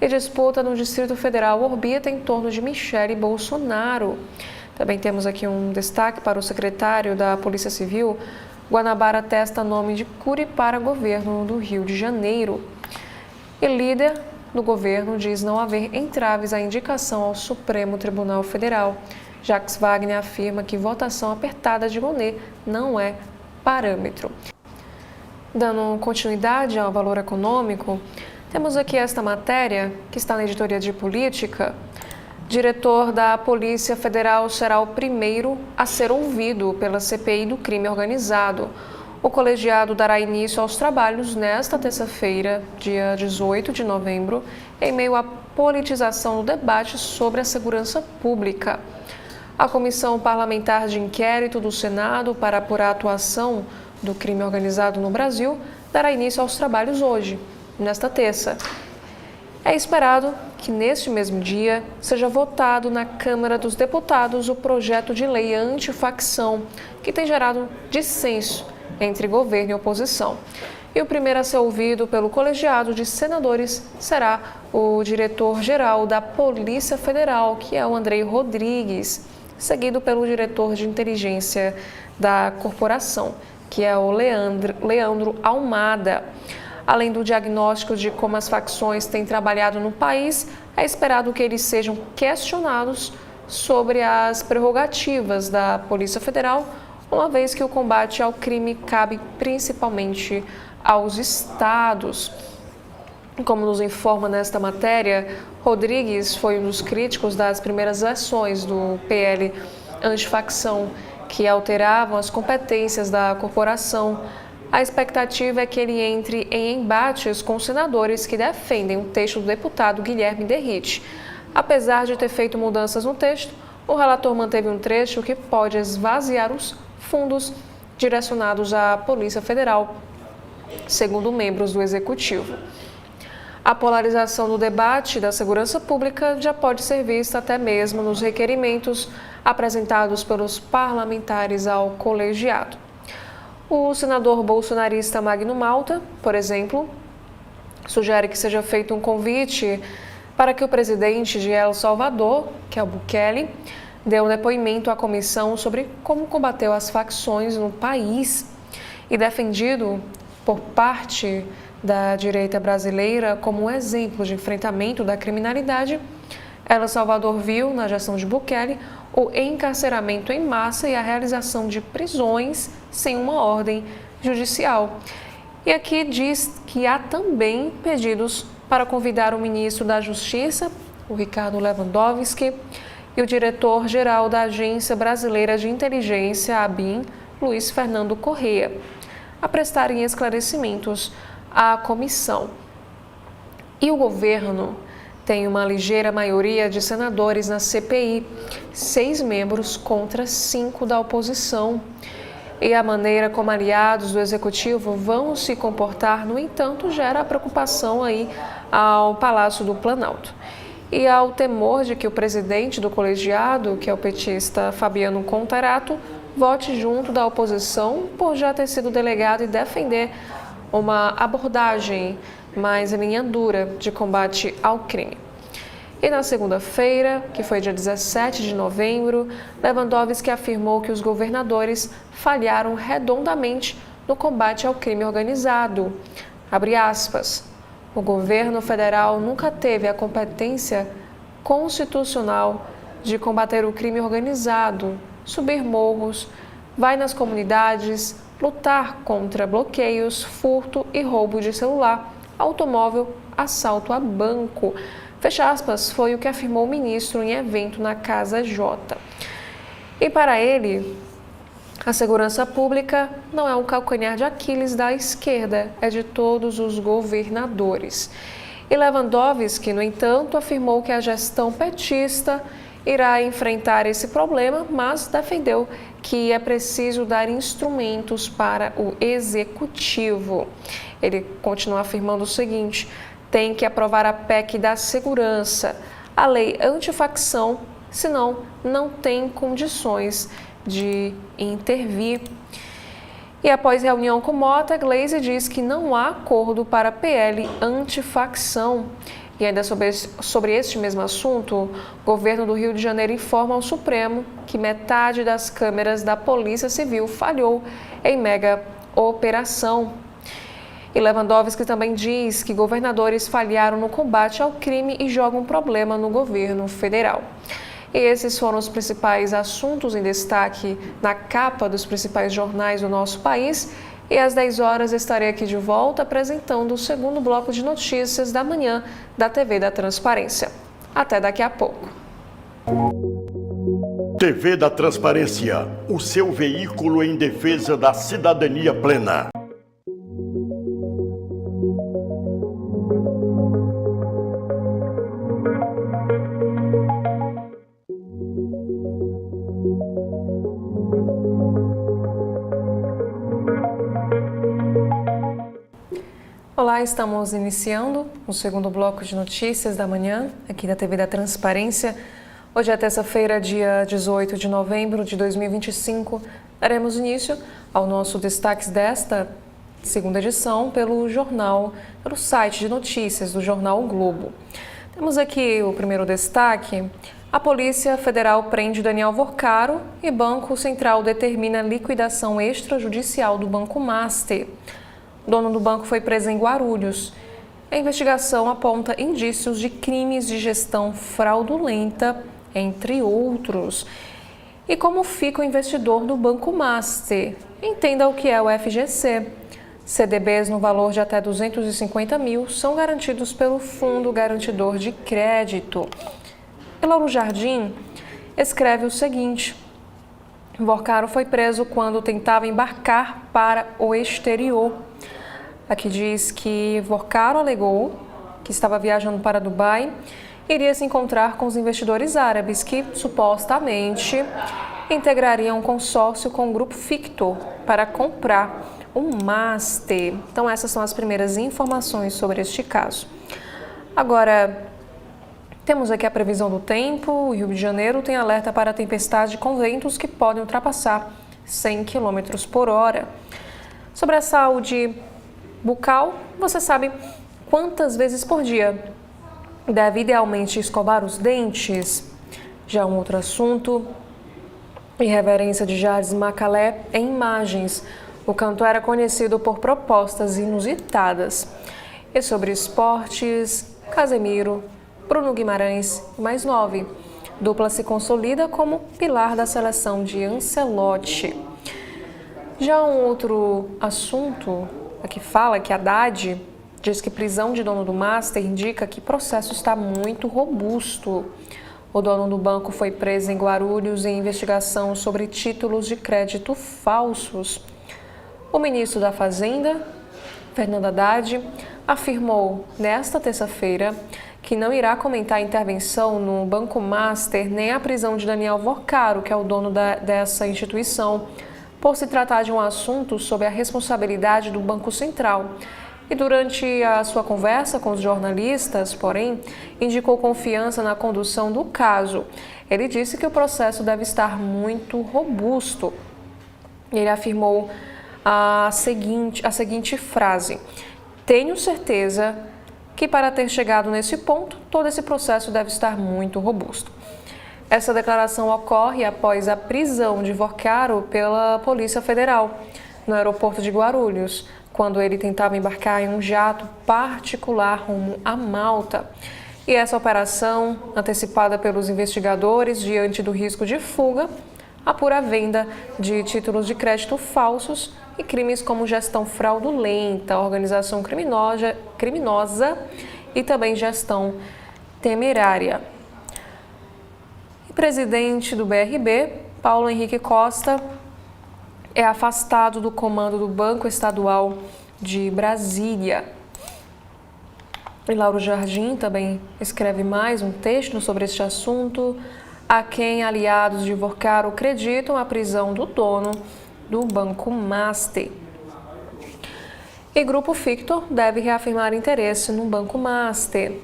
E disputa no Distrito Federal orbita em torno de Michele Bolsonaro. Também temos aqui um destaque para o secretário da Polícia Civil. Guanabara testa nome de Cury para governo do Rio de Janeiro. E líder do governo diz não haver entraves à indicação ao Supremo Tribunal Federal. Jacques Wagner afirma que votação apertada de Monet não é parâmetro. Dando continuidade ao valor econômico, temos aqui esta matéria que está na editoria de política. Diretor da Polícia Federal será o primeiro a ser ouvido pela CPI do crime organizado. O colegiado dará início aos trabalhos nesta terça-feira, dia 18 de novembro, em meio à politização do debate sobre a segurança pública. A Comissão Parlamentar de Inquérito do Senado para apurar a atuação do crime organizado no Brasil dará início aos trabalhos hoje, nesta terça. É esperado que, neste mesmo dia, seja votado na Câmara dos Deputados o projeto de lei antifacção, que tem gerado dissenso entre governo e oposição. E o primeiro a ser ouvido pelo colegiado de senadores será o diretor-geral da Polícia Federal, que é o Andrei Rodrigues, seguido pelo diretor de inteligência da corporação, que é o Leandro Almada. Além do diagnóstico de como as facções têm trabalhado no país, é esperado que eles sejam questionados sobre as prerrogativas da Polícia Federal, uma vez que o combate ao crime cabe principalmente aos estados. Como nos informa nesta matéria, Rodrigues foi um dos críticos das primeiras versões do PL antifacção, que alteravam as competências da corporação. A expectativa é que ele entre em embates com senadores que defendem o texto do deputado Guilherme Derrite. Apesar de ter feito mudanças no texto, o relator manteve um trecho que pode esvaziar os fundos direcionados à Polícia Federal, segundo membros do Executivo. A polarização do debate da segurança pública já pode ser vista até mesmo nos requerimentos apresentados pelos parlamentares ao colegiado. O senador bolsonarista Magno Malta, por exemplo, sugere que seja feito um convite para que o presidente de El Salvador, que é o Bukele, dê um depoimento à comissão sobre como combateu as facções no país. E defendido por parte da direita brasileira como um exemplo de enfrentamento da criminalidade, El Salvador viu na gestão de Bukele o encarceramento em massa e a realização de prisões sem uma ordem judicial. E aqui diz que há também pedidos para convidar o ministro da Justiça, o Ricardo Lewandowski, e o diretor-geral da Agência Brasileira de Inteligência, a ABIN, Luiz Fernando Corrêa, a prestarem esclarecimentos à comissão. E o governo tem uma ligeira maioria de senadores na CPI, 6 membros contra 5 da oposição. E a maneira como aliados do Executivo vão se comportar, no entanto, gera preocupação aí ao Palácio do Planalto. E ao temor de que o presidente do colegiado, que é o petista Fabiano Contarato, vote junto da oposição por já ter sido delegado e defender uma abordagem mais em linha dura de combate ao crime. E na segunda-feira, que foi dia 17 de novembro, Lewandowski afirmou que os governadores falharam redondamente no combate ao crime organizado. Abre aspas. O governo federal nunca teve a competência constitucional de combater o crime organizado, subir morros, vai nas comunidades, lutar contra bloqueios, furto e roubo de celular, automóvel, assalto a banco. Fecha aspas, foi o que afirmou o ministro em evento na Casa J. E para ele, a segurança pública não é um calcanhar de Aquiles da esquerda, é de todos os governadores. E Lewandowski, no entanto, afirmou que a gestão petista irá enfrentar esse problema, mas defendeu que é preciso dar instrumentos para o executivo. Ele continua afirmando o seguinte: tem que aprovar a PEC da segurança, a lei antifacção, senão não tem condições de intervir. E após reunião com Mota, Gleisi diz que não há acordo para PL antifacção. E ainda sobre este mesmo assunto, o governo do Rio de Janeiro informa ao Supremo que metade das câmeras da Polícia Civil falhou em mega operação. E Lewandowski também diz que governadores falharam no combate ao crime e jogam problema no governo federal. E esses foram os principais assuntos em destaque na capa dos principais jornais do nosso país. E às 10 horas estarei aqui de volta apresentando o segundo bloco de notícias da manhã da TV da Transparência. Até daqui a pouco. TV da Transparência, o seu veículo em defesa da cidadania plena. Olá, estamos iniciando o segundo bloco de notícias da manhã, aqui da TV da Transparência. Hoje é terça-feira, dia 18 de novembro de 2025. Daremos início ao nosso destaques desta segunda edição pelo site de notícias do jornal O Globo. Temos aqui o primeiro destaque. A Polícia Federal prende Daniel Vorcaro e Banco Central determina liquidação extrajudicial do Banco Master. O dono do banco foi preso em Guarulhos. A investigação aponta indícios de crimes de gestão fraudulenta, entre outros. E como fica o investidor do Banco Master? Entenda o que é o FGC. CDBs no valor de até 250 mil são garantidos pelo Fundo Garantidor de Crédito. E Lauro Jardim escreve o seguinte: Vorcaro foi preso quando tentava embarcar para o exterior. Aqui diz que Vorcaro alegou que estava viajando para Dubai e iria se encontrar com os investidores árabes que, supostamente, integrariam um consórcio com o Grupo Fictor para comprar um Master. Então, essas são as primeiras informações sobre este caso. Agora, temos aqui a previsão do tempo. O Rio de Janeiro tem alerta para tempestade com ventos que podem ultrapassar 100 km por hora. Sobre a saúde bucal, você sabe quantas vezes por dia deve idealmente escovar os dentes? Já um outro assunto, irreverência de Jardim Macalé em imagens. O cantor era conhecido por propostas inusitadas. E sobre esportes, Casemiro, Bruno Guimarães e mais 9. Dupla se consolida como pilar da seleção de Ancelotti. Já um outro assunto, aqui fala que Haddad diz que prisão de dono do Master indica que o processo está muito robusto. O dono do banco foi preso em Guarulhos em investigação sobre títulos de crédito falsos. O ministro da Fazenda, Fernando Haddad, afirmou nesta terça-feira que não irá comentar a intervenção no Banco Master nem a prisão de Daniel Vorcaro, que é o dono dessa instituição, por se tratar de um assunto sob a responsabilidade do Banco Central. E durante a sua conversa com os jornalistas, porém, indicou confiança na condução do caso. Ele disse que o processo deve estar muito robusto. Ele afirmou a seguinte frase: tenho certeza que para ter chegado nesse ponto, todo esse processo deve estar muito robusto. Essa declaração ocorre após a prisão de Vorcaro pela Polícia Federal no aeroporto de Guarulhos, quando ele tentava embarcar em um jato particular rumo a Malta. E essa operação, antecipada pelos investigadores diante do risco de fuga, apura a venda de títulos de crédito falsos e crimes como gestão fraudulenta, organização criminosa e também gestão temerária. O presidente do BRB, Paulo Henrique Costa, é afastado do comando do Banco Estadual de Brasília. E Lauro Jardim também escreve mais um texto sobre este assunto, a quem aliados de Vorcaro acreditam a prisão do dono do Banco Master. E Grupo Fictor deve reafirmar interesse no Banco Master.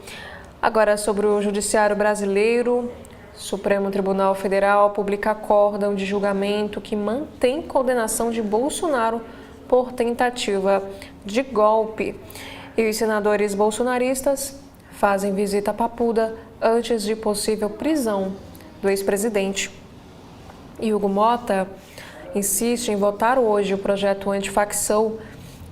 Agora, sobre o Judiciário Brasileiro, Supremo Tribunal Federal publica acórdão de julgamento que mantém condenação de Bolsonaro por tentativa de golpe. E os senadores bolsonaristas fazem visita a Papuda antes de possível prisão do ex-presidente. E Hugo Mota insiste em votar hoje o projeto antifacção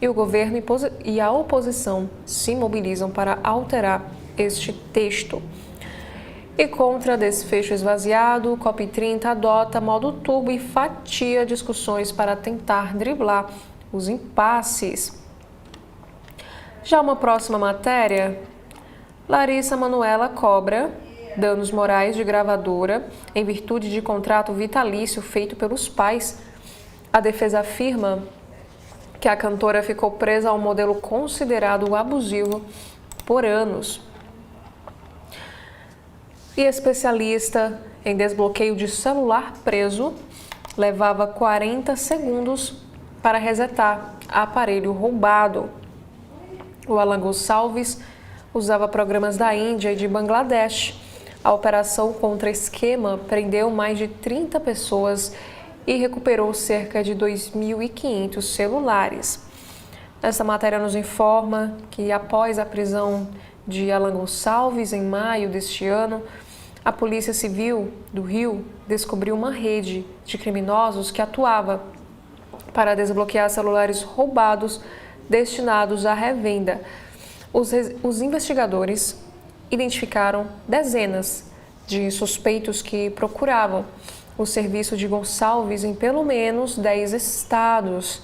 e o governo e a oposição se mobilizam para alterar este texto. E contra desfecho esvaziado, o COP30 adota modo turbo e fatia discussões para tentar driblar os impasses. Já uma próxima matéria, Larissa Manoela cobra danos morais de gravadora em virtude de contrato vitalício feito pelos pais. A defesa afirma que a cantora ficou presa ao modelo considerado abusivo por anos. E especialista em desbloqueio de celular preso levava 40 segundos para resetar aparelho roubado. O Alan Gonçalves usava programas da Índia e de Bangladesh. A operação contra esquema prendeu mais de 30 pessoas e recuperou cerca de 2.500 celulares. Essa matéria nos informa que, após a prisão de Alan Gonçalves em maio deste ano, a Polícia Civil do Rio descobriu uma rede de criminosos que atuava para desbloquear celulares roubados destinados à revenda. Os investigadores identificaram dezenas de suspeitos que procuravam o serviço de Gonçalves em pelo menos 10 estados.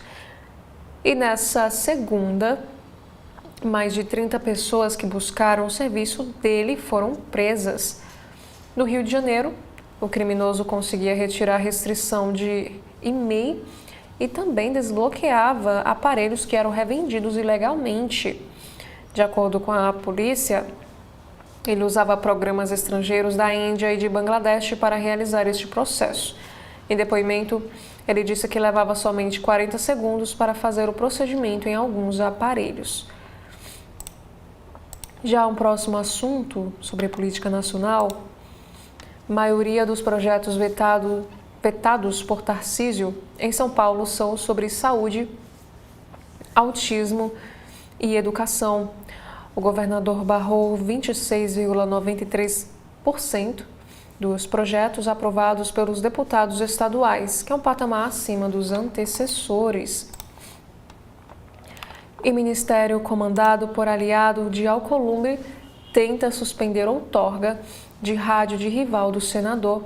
E nessa segunda, mais de 30 pessoas que buscaram o serviço dele foram presas. No Rio de Janeiro, o criminoso conseguia retirar restrição de e-mail e também desbloqueava aparelhos que eram revendidos ilegalmente. De acordo com a polícia, ele usava programas estrangeiros da Índia e de Bangladesh para realizar este processo. Em depoimento, ele disse que levava somente 40 segundos para fazer o procedimento em alguns aparelhos. Já um próximo assunto sobre política nacional, a maioria dos projetos vetados por Tarcísio em São Paulo são sobre saúde, autismo e educação. O governador barrou 26,93% dos projetos aprovados pelos deputados estaduais, que é um patamar acima dos antecessores. E ministério comandado por aliado de Alcolumbre tenta suspender outorga de rádio de rival do senador.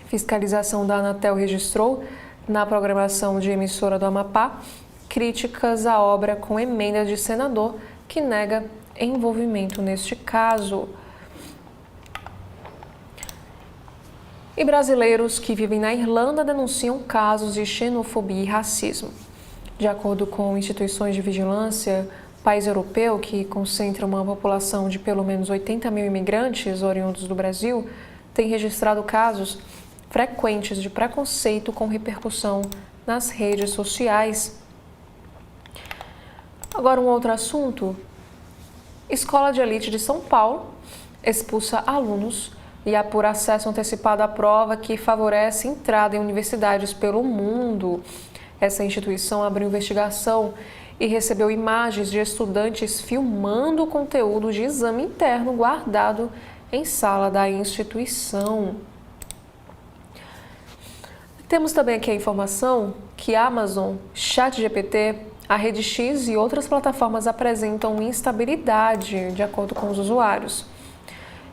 Fiscalização da Anatel registrou, na programação de emissora do Amapá, críticas à obra com emenda de senador que nega envolvimento neste caso. E brasileiros que vivem na Irlanda denunciam casos de xenofobia e racismo. De acordo com instituições de vigilância, o país europeu, que concentra uma população de pelo menos 80 mil imigrantes oriundos do Brasil, tem registrado casos frequentes de preconceito com repercussão nas redes sociais. Agora, um outro assunto. Escola de Elite de São Paulo expulsa alunos e apura acesso antecipado à prova que favorece entrada em universidades pelo mundo. Essa instituição abriu investigação e recebeu imagens de estudantes filmando o conteúdo de exame interno guardado em sala da instituição. Temos também aqui a informação que a Amazon, ChatGPT, a Rede X e outras plataformas apresentam instabilidade, de acordo com os usuários.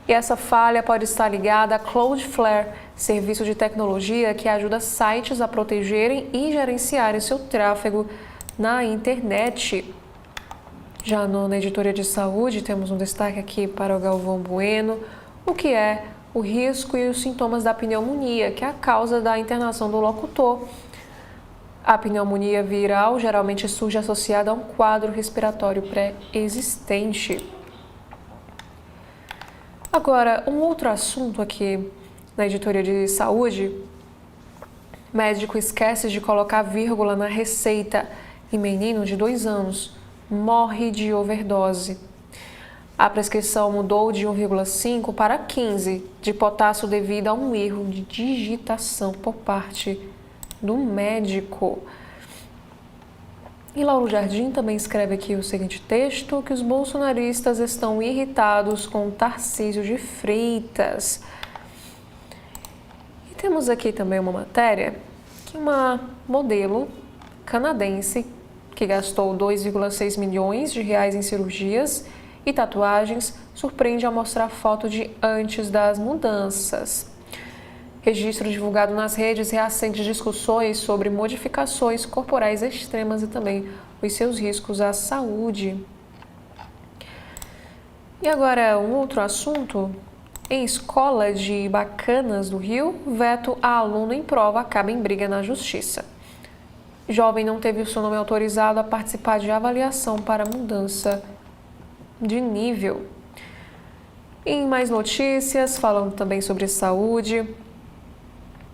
E essa falha pode estar ligada a Cloudflare, serviço de tecnologia que ajuda sites a protegerem e gerenciarem seu tráfego na internet. Já na editoria de saúde, temos um destaque aqui para o Galvão Bueno, o que é o risco e os sintomas da pneumonia, que é a causa da internação do locutor. A pneumonia viral geralmente surge associada a um quadro respiratório pré-existente. Agora, um outro assunto aqui na editoria de saúde: médico esquece de colocar vírgula na receita e menino de 2 anos morre de overdose. A prescrição mudou de 1,5 para 15 de potássio devido a um erro de digitação por parte do médico. E Lauro Jardim também escreve aqui o seguinte texto, que os bolsonaristas estão irritados com Tarcísio de Freitas. E temos aqui também uma matéria que uma modelo canadense que gastou 2,6 milhões de reais em cirurgias e tatuagens surpreende ao mostrar foto de antes das mudanças. Registro divulgado nas redes reacende discussões sobre modificações corporais extremas e também os seus riscos à saúde. E agora um outro assunto: em escola de Bacanas do Rio, veto a aluno em prova acaba em briga na justiça. Jovem não teve o seu nome autorizado a participar de avaliação para mudança de nível. Em mais notícias, falando também sobre saúde,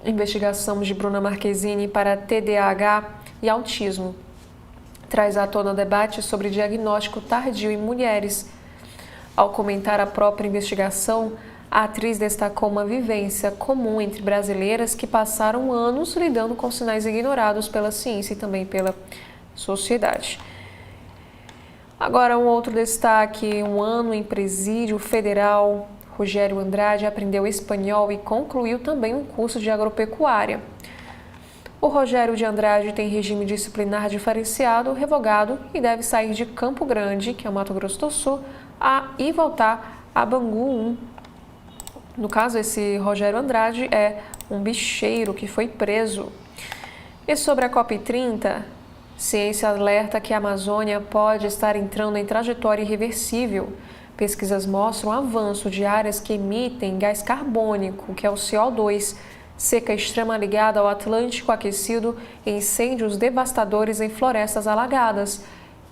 investigação de Bruna Marquezine para TDAH e autismo traz à tona debate sobre diagnóstico tardio em mulheres. Ao comentar a própria investigação, a atriz destacou uma vivência comum entre brasileiras que passaram anos lidando com sinais ignorados pela ciência e também pela sociedade. Agora, um outro destaque: um ano em presídio federal. Rogério Andrade aprendeu espanhol e concluiu também um curso de agropecuária. O Rogério de Andrade tem regime disciplinar diferenciado, revogado e deve sair de Campo Grande, que é o Mato Grosso do Sul, e voltar a Bangu 1. No caso, esse Rogério Andrade é um bicheiro que foi preso. E sobre a COP30, ciência alerta que a Amazônia pode estar entrando em trajetória irreversível. Pesquisas mostram avanço de áreas que emitem gás carbônico, que é o CO2, seca extrema ligada ao Atlântico aquecido e incêndios devastadores em florestas alagadas.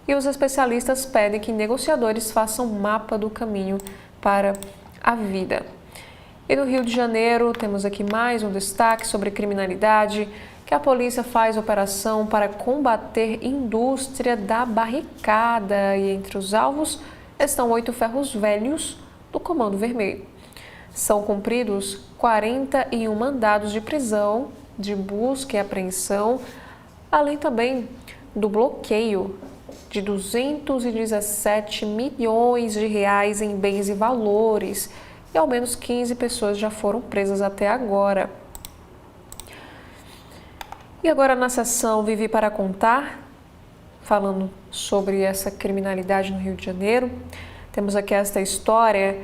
E os especialistas pedem que negociadores façam mapa do caminho para a vida. E no Rio de Janeiro, temos aqui mais um destaque sobre criminalidade, que a polícia faz operação para combater indústria da barricada e entre os alvos estão 8 ferros velhos do Comando Vermelho. São cumpridos 41 mandados de prisão, de busca e apreensão, além também do bloqueio de 217 milhões de reais em bens e valores, e ao menos 15 pessoas já foram presas até agora. E agora na seção Vivi para Contar, falando sobre essa criminalidade no Rio de Janeiro, temos aqui esta história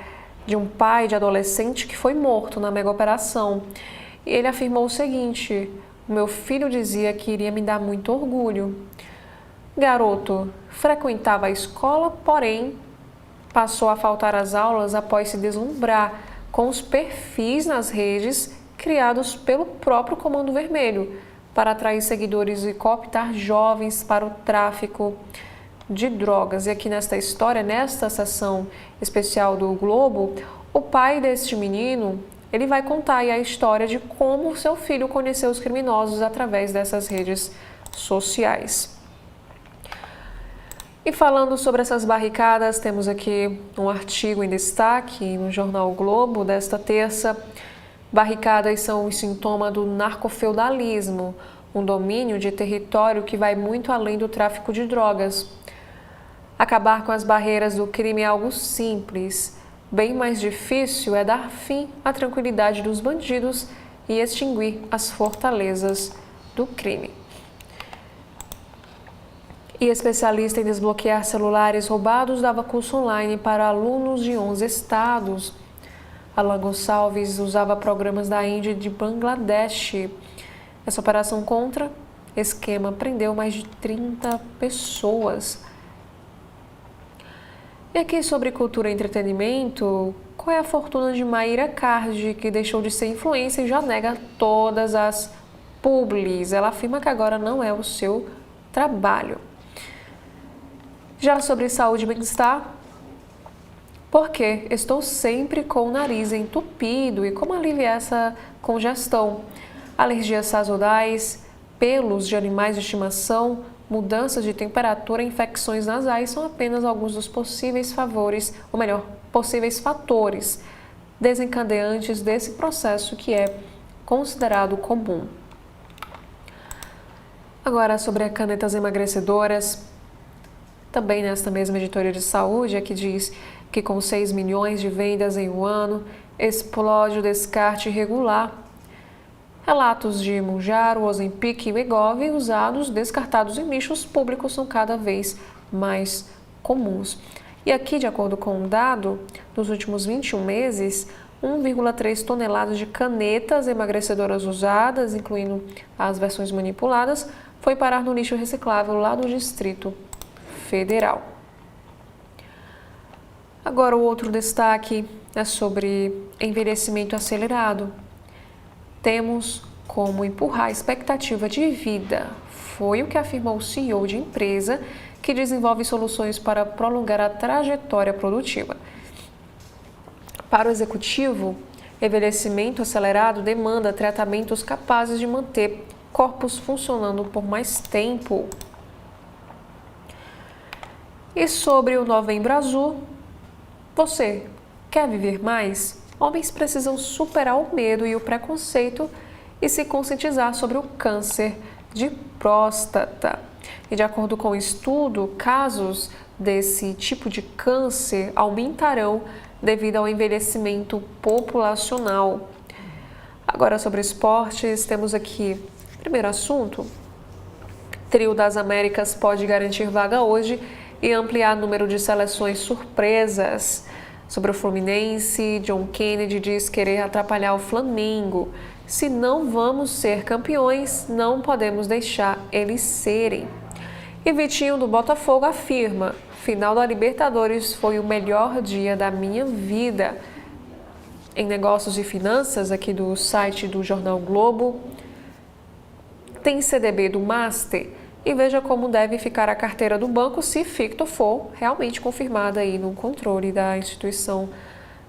de um pai de adolescente que foi morto na mega operação. E ele afirmou o seguinte: o meu filho dizia que iria me dar muito orgulho. Garoto frequentava a escola, porém passou a faltar às aulas após se deslumbrar com os perfis nas redes criados pelo próprio Comando Vermelho para atrair seguidores e cooptar jovens para o tráfico de drogas. E aqui nesta história, nesta sessão especial do Globo, o pai deste menino, ele vai contar aí a história de como seu filho conheceu os criminosos através dessas redes sociais. E falando sobre essas barricadas, temos aqui um artigo em destaque no jornal o Globo desta terça. Barricadas são um sintoma do narcofeudalismo, um domínio de território que vai muito além do tráfico de drogas. Acabar com as barreiras do crime é algo simples. Bem mais difícil é dar fim à tranquilidade dos bandidos e extinguir as fortalezas do crime. E especialista em desbloquear celulares roubados dava curso online para alunos de 11 estados. Alan Gonçalves usava programas da Índia e de Bangladesh. Essa operação contra esquema prendeu mais de 30 pessoas. E aqui sobre cultura e entretenimento, qual é a fortuna de Mayra Card, que deixou de ser influencer e já nega todas as publis? Ela afirma que agora não é o seu trabalho. Já sobre saúde e bem-estar, porque estou sempre com o nariz entupido e como aliviar essa congestão? Alergias sazonais, pelos de animais de estimação, mudanças de temperatura e infecções nasais são apenas alguns dos possíveis possíveis fatores desencadeantes desse processo que é considerado comum. Agora sobre canetas emagrecedoras, também nesta mesma editoria de saúde, aqui diz que com 6 milhões de vendas em um ano, explode o descarte irregular. Relatos de Mounjaro, Ozempic e Wegovy usados, descartados em lixos públicos são cada vez mais comuns. E aqui, de acordo com um dado, nos últimos 21 meses, 1,3 toneladas de canetas emagrecedoras usadas, incluindo as versões manipuladas, foi parar no lixo reciclável lá do Distrito Federal. Agora, o outro destaque é sobre envelhecimento acelerado. Temos como empurrar a expectativa de vida. Foi o que afirmou o CEO de empresa que desenvolve soluções para prolongar a trajetória produtiva. Para o executivo, envelhecimento acelerado demanda tratamentos capazes de manter corpos funcionando por mais tempo. E sobre o Novembro Azul, você quer viver mais? Homens precisam superar o medo e o preconceito e se conscientizar sobre o câncer de próstata. E de acordo com o estudo, casos desse tipo de câncer aumentarão devido ao envelhecimento populacional. Agora sobre esportes, temos aqui, primeiro assunto, Trio das Américas pode garantir vaga hoje e ampliar o número de seleções surpresas. Sobre o Fluminense, John Kennedy diz querer atrapalhar o Flamengo. Se não vamos ser campeões, não podemos deixar eles serem. E Vitinho do Botafogo afirma, final da Libertadores foi o melhor dia da minha vida. Em negócios e finanças, aqui do site do Jornal Globo, tem CDB do Master. E veja como deve ficar a carteira do banco se ficto for realmente confirmada aí no controle da instituição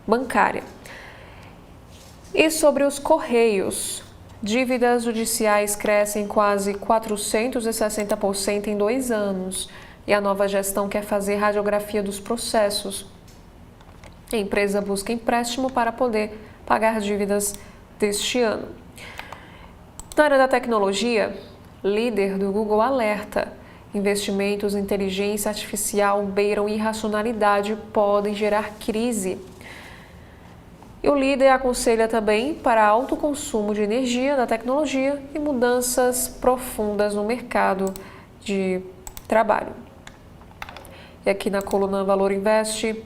bancária. E sobre os Correios, dívidas judiciais crescem quase 460% em 2 anos e a nova gestão quer fazer radiografia dos processos. A empresa busca empréstimo para poder pagar dívidas deste ano. Na área da tecnologia, líder do Google alerta, investimentos em inteligência artificial beiram irracionalidade e podem gerar crise. E o líder aconselha também para alto consumo de energia da tecnologia e mudanças profundas no mercado de trabalho. E aqui na coluna Valor Investe,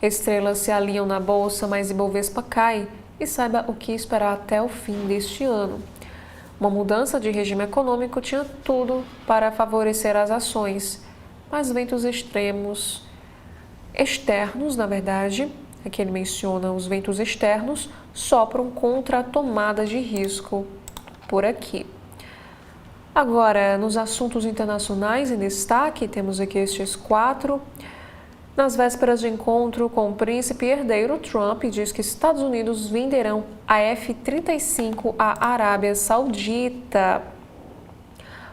estrelas se alinham na bolsa, mas Ibovespa cai e saiba o que esperar até o fim deste ano. Uma mudança de regime econômico tinha tudo para favorecer as ações, mas ventos externos, na verdade, aqui ele menciona os ventos externos, sopram contra a tomada de risco por aqui. Agora, nos assuntos internacionais em destaque, temos aqui estes 4. Nas vésperas de encontro com o príncipe herdeiro, Trump diz que Estados Unidos venderão a F-35 à Arábia Saudita.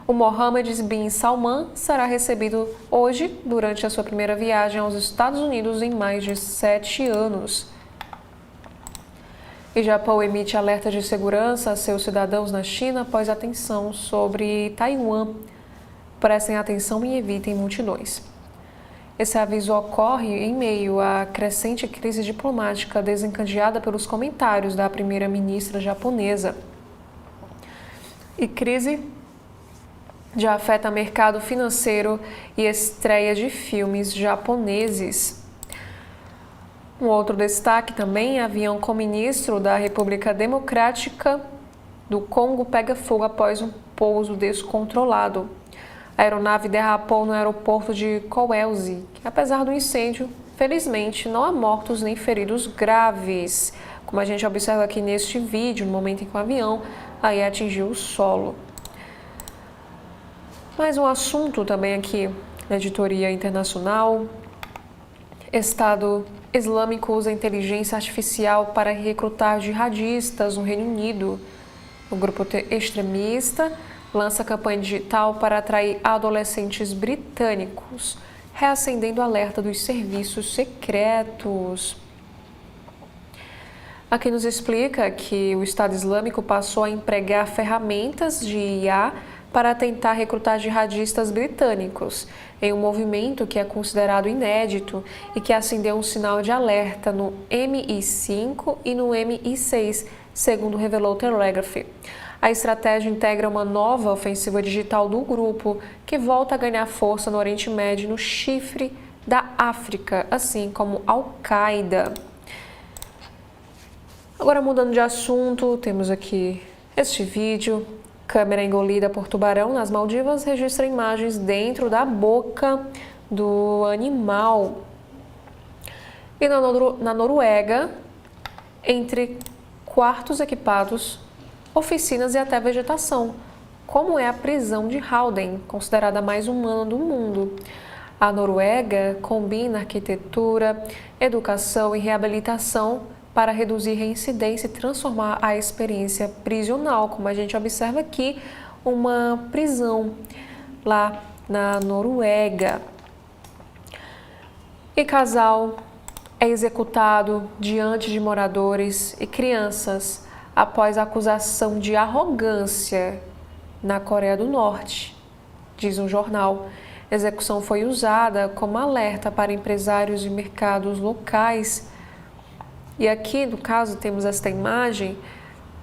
O Mohammed bin Salman será recebido hoje durante a sua primeira viagem aos Estados Unidos em mais de 7 anos. E Japão emite alerta de segurança a seus cidadãos na China após a tensão sobre Taiwan. Prestem atenção e evitem multidões. Esse aviso ocorre em meio à crescente crise diplomática desencadeada pelos comentários da primeira-ministra japonesa. E crise já afeta mercado financeiro e estreia de filmes japoneses. Um outro destaque também: avião com ministro da República Democrática do Congo pega fogo após um pouso descontrolado. A aeronave derrapou no aeroporto de Kolwezi. Apesar do incêndio, felizmente não há mortos nem feridos graves, como a gente observa aqui neste vídeo, no momento em que o avião aí atingiu o solo. Mais um assunto também aqui na editoria internacional: Estado Islâmico usa inteligência artificial para recrutar jihadistas no Reino Unido. O grupo extremista lança campanha digital para atrair adolescentes britânicos, reacendendo o alerta dos serviços secretos. Aqui nos explica que o Estado Islâmico passou a empregar ferramentas de IA para tentar recrutar jihadistas britânicos, em um movimento que é considerado inédito e que acendeu um sinal de alerta no MI5 e no MI6, segundo revelou o Telegraph. A estratégia integra uma nova ofensiva digital do grupo, que volta a ganhar força no Oriente Médio e no chifre da África, assim como Al-Qaeda. Agora, mudando de assunto, temos aqui este vídeo. Câmera engolida por tubarão nas Maldivas registra imagens dentro da boca do animal. E na Noruega, entre quartos equipados, oficinas e até vegetação, como é a prisão de Halden, considerada a mais humana do mundo. A Noruega combina arquitetura, educação e reabilitação para reduzir reincidência e transformar a experiência prisional, como a gente observa aqui, uma prisão lá na Noruega. E casal é executado diante de moradores e crianças após a acusação de arrogância na Coreia do Norte, diz um jornal. A execução foi usada como alerta para empresários de mercados locais. E aqui, no caso, temos esta imagem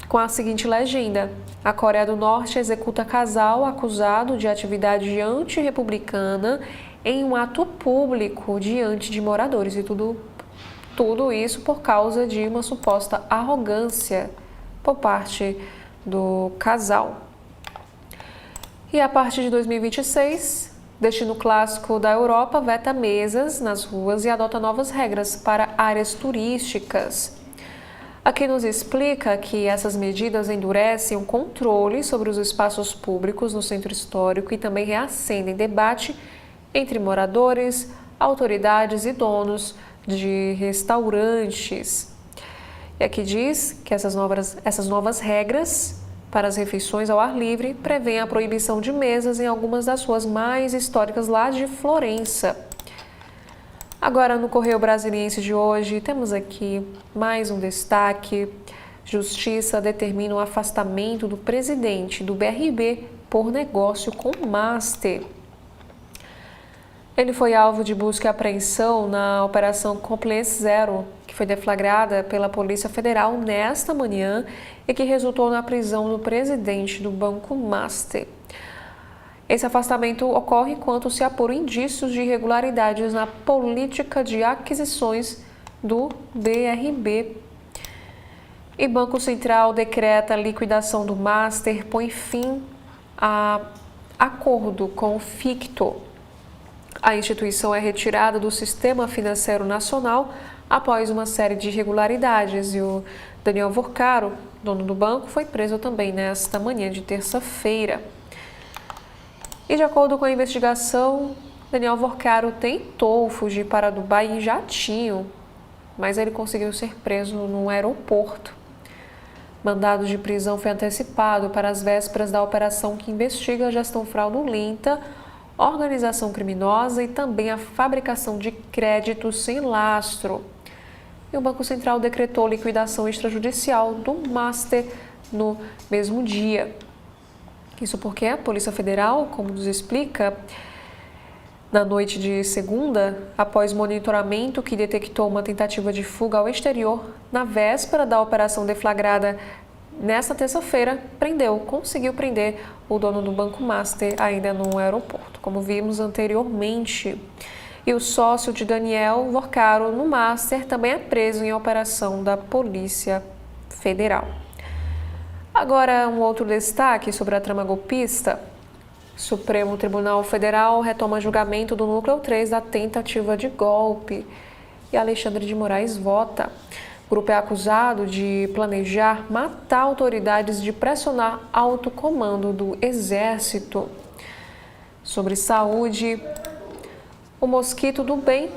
com a seguinte legenda: a Coreia do Norte executa casal acusado de atividade antirrepublicana em um ato público diante de moradores. E tudo isso por causa de uma suposta arrogância por parte do casal. E a partir de 2026, destino clássico da Europa veta mesas nas ruas e adota novas regras para áreas turísticas. Aqui nos explica que essas medidas endurecem o controle sobre os espaços públicos no centro histórico e também reacendem debate entre moradores, autoridades e donos de restaurantes. E aqui diz que essas novas regras para as refeições ao ar livre prevêem a proibição de mesas em algumas das ruas mais históricas lá de Florença. Agora, no Correio Brasiliense de hoje, temos aqui mais um destaque: Justiça determina o afastamento do presidente do BRB por negócio com Master. Ele foi alvo de busca e apreensão na Operação Compliance Zero, que foi deflagrada pela Polícia Federal nesta manhã e que resultou na prisão do presidente do Banco Master. Esse afastamento ocorre enquanto se apuram indícios de irregularidades na política de aquisições do BRB. E Banco Central decreta a liquidação do Master, põe fim a acordo com o Ficto. A instituição é retirada do Sistema Financeiro Nacional após uma série de irregularidades e o Daniel Vorcaro, dono do banco, foi preso também nesta manhã de terça-feira. E de acordo com a investigação, Daniel Vorcaro tentou fugir para Dubai em jatinho, mas ele conseguiu ser preso no aeroporto. Mandado de prisão foi antecipado para as vésperas da operação que investiga a gestão fraudulenta, organização criminosa e também a fabricação de créditos sem lastro. E o Banco Central decretou liquidação extrajudicial do Master no mesmo dia. Isso porque a Polícia Federal, como nos explica, Na noite de segunda, após monitoramento que detectou uma tentativa de fuga ao exterior, na véspera da operação deflagrada nesta terça-feira, conseguiu prender o dono do Banco Master ainda no aeroporto, como vimos anteriormente. E o sócio de Daniel Vorcaro no Master também é preso em operação da Polícia Federal. Agora, um outro destaque sobre a trama golpista. Supremo Tribunal Federal retoma julgamento do núcleo 3 da tentativa de golpe e Alexandre de Moraes vota. O grupo é acusado de planejar matar autoridades, de pressionar alto comando do Exército. Sobre saúde, o mosquito do bem,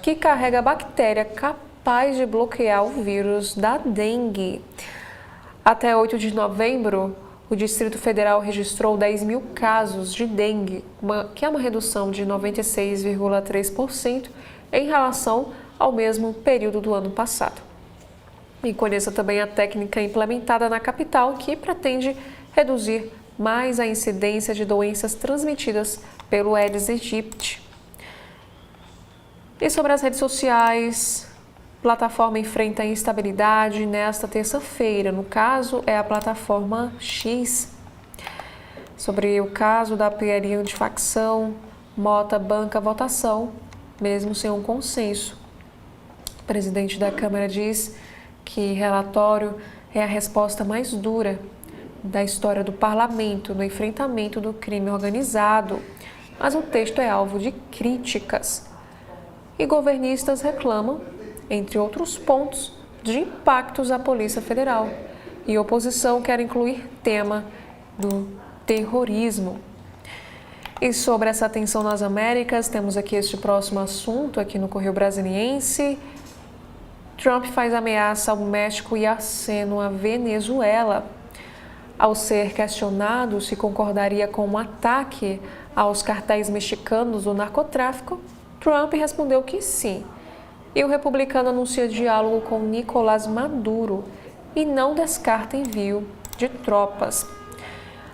que carrega a bactéria capaz de bloquear o vírus da dengue. Até 8 de novembro, o Distrito Federal registrou 10.000 casos de dengue, que é uma redução de 96,3% em relação ao mesmo período do ano passado. E conheça também a técnica implementada na capital, que pretende reduzir mais a incidência de doenças transmitidas pelo Aedes aegypti. E sobre as redes sociais, plataforma enfrenta instabilidade nesta terça-feira. No caso, é a plataforma X. Sobre o caso da PL antifacção, Mota banca votação, mesmo sem um consenso. O presidente da Câmara diz que relatório é a resposta mais dura da história do parlamento no enfrentamento do crime organizado, mas o texto é alvo de críticas. E governistas reclamam, entre outros pontos, de impactos à Polícia Federal. E a oposição quer incluir tema do terrorismo. E sobre essa tensão nas Américas, temos aqui este próximo assunto, aqui no Correio Brasiliense. Trump faz ameaça ao México e aceno à Venezuela. Ao ser questionado se concordaria com um ataque aos cartéis mexicanos do narcotráfico, Trump respondeu que sim. E o republicano anuncia diálogo com Nicolás Maduro e não descarta envio de tropas.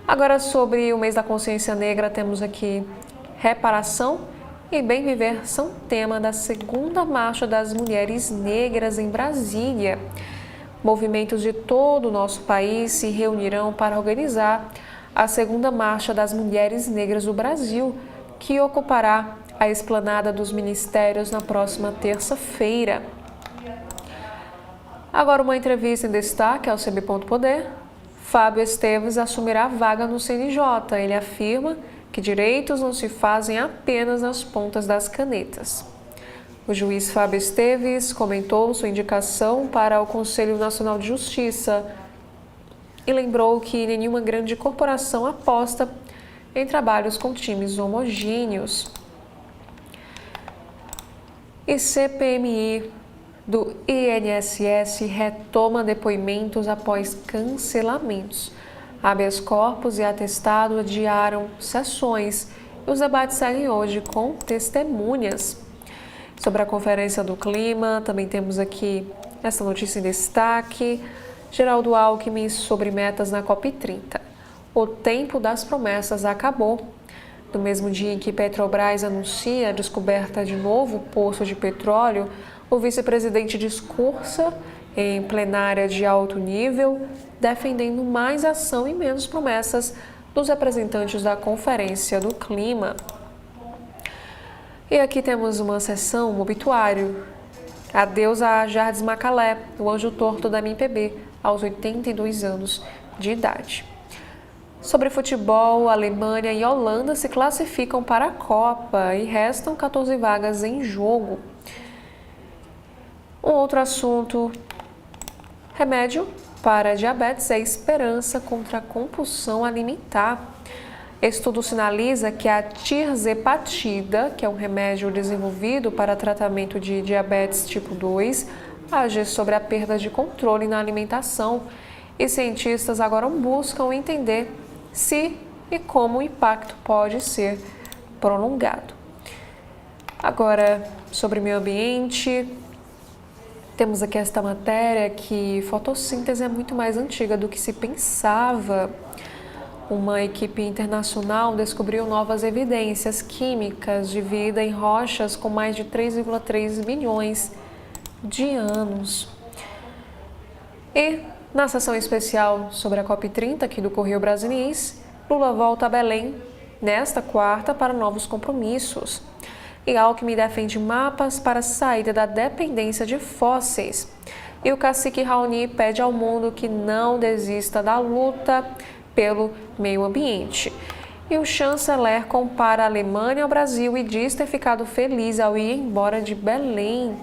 Agora, sobre o mês da consciência negra, temos aqui reparação e bem viver são tema da segunda marcha das mulheres negras em Brasília. Movimentos de todo o nosso país se reunirão para organizar a segunda marcha das mulheres negras do Brasil, que ocupará a esplanada dos ministérios na próxima terça-feira. Agora, uma entrevista em destaque ao CB.poder. Fábio Esteves assumirá a vaga no CNJ. Ele afirma que direitos não se fazem apenas nas pontas das canetas. O juiz Fábio Esteves comentou sua indicação para o Conselho Nacional de Justiça e lembrou que nenhuma grande corporação aposta em trabalhos com times homogêneos. E CPMI do INSS retoma depoimentos após cancelamentos. Habeas corpus e atestado adiaram sessões e os debates seguem hoje com testemunhas. Sobre a Conferência do Clima, também temos aqui essa notícia em destaque. Geraldo Alckmin sobre metas na COP30. O tempo das promessas acabou. No mesmo dia em que Petrobras anuncia a descoberta de novo poço de petróleo, o vice-presidente discursa em plenária de alto nível, defendendo mais ação e menos promessas dos representantes da Conferência do Clima. E aqui temos uma sessão, um obituário. Adeus a Jardes Macalé, o anjo torto da MPB, aos 82 anos de idade. Sobre futebol, Alemanha e Holanda se classificam para a Copa e restam 14 vagas em jogo. Um outro assunto, remédio para diabetes é esperança contra a compulsão alimentar. Estudo sinaliza que a tirzepatida, que é um remédio desenvolvido para tratamento de diabetes tipo 2, age sobre a perda de controle na alimentação e cientistas agora buscam entender se e como o impacto pode ser prolongado. Agora, sobre meio ambiente, temos aqui esta matéria que fotossíntese é muito mais antiga do que se pensava. uma equipe internacional descobriu novas evidências químicas de vida em rochas com mais de 3,3 bilhões de anos. E, na sessão especial sobre a COP30 aqui do Correio Brasiliense, Lula volta a Belém nesta quarta para novos compromissos. E Alckmin defende mapas para a saída da dependência de fósseis. E o cacique Raoni pede ao mundo que não desista da luta pelo meio ambiente. E o chanceler compara a Alemanha ao Brasil e diz ter ficado feliz ao ir embora de Belém.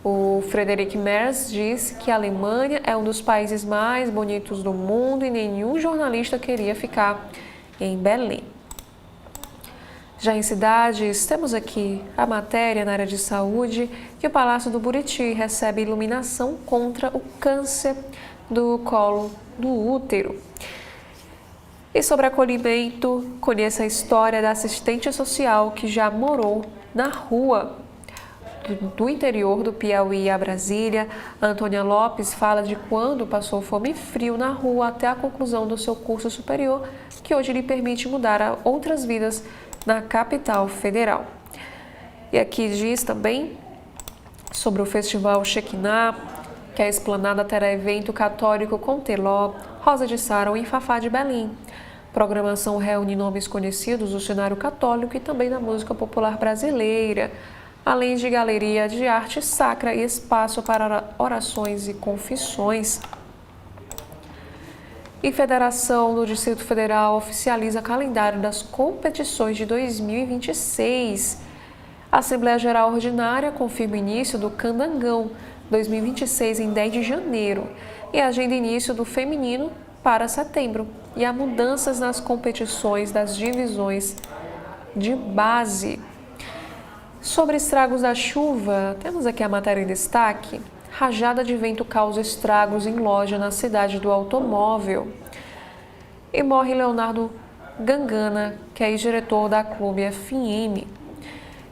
O Friedrich Merz disse que a Alemanha é um dos países mais bonitos do mundo e nenhum jornalista queria ficar em Belém. Já em cidades, temos aqui a matéria na área de saúde que o Palácio do Buriti recebe iluminação contra o câncer do colo do útero. E sobre acolhimento, conheça a história da assistente social que já morou na rua do interior do Piauí a Brasília. Antônia Lopes fala de quando passou fome e frio na rua até a conclusão do seu curso superior, que hoje lhe permite mudar a outras vidas na capital federal. E aqui diz também sobre o Festival Shekinah, que a esplanada terá evento católico com Teló, Rosa de Saron e Fafá de Belém. Programação reúne nomes conhecidos do cenário católico e também da música popular brasileira, além de galeria de arte sacra e espaço para orações e confissões. E Federação do Distrito Federal oficializa calendário das competições de 2026. A Assembleia Geral Ordinária confirma o início do Candangão 2026 em 10 de janeiro e agenda início do feminino para setembro. E há mudanças nas competições das divisões de base. Sobre estragos da chuva, temos aqui a matéria em destaque. Rajada de vento causa estragos em loja na cidade do automóvel. E morre Leonardo Gangana, que é ex-diretor da Clube FM.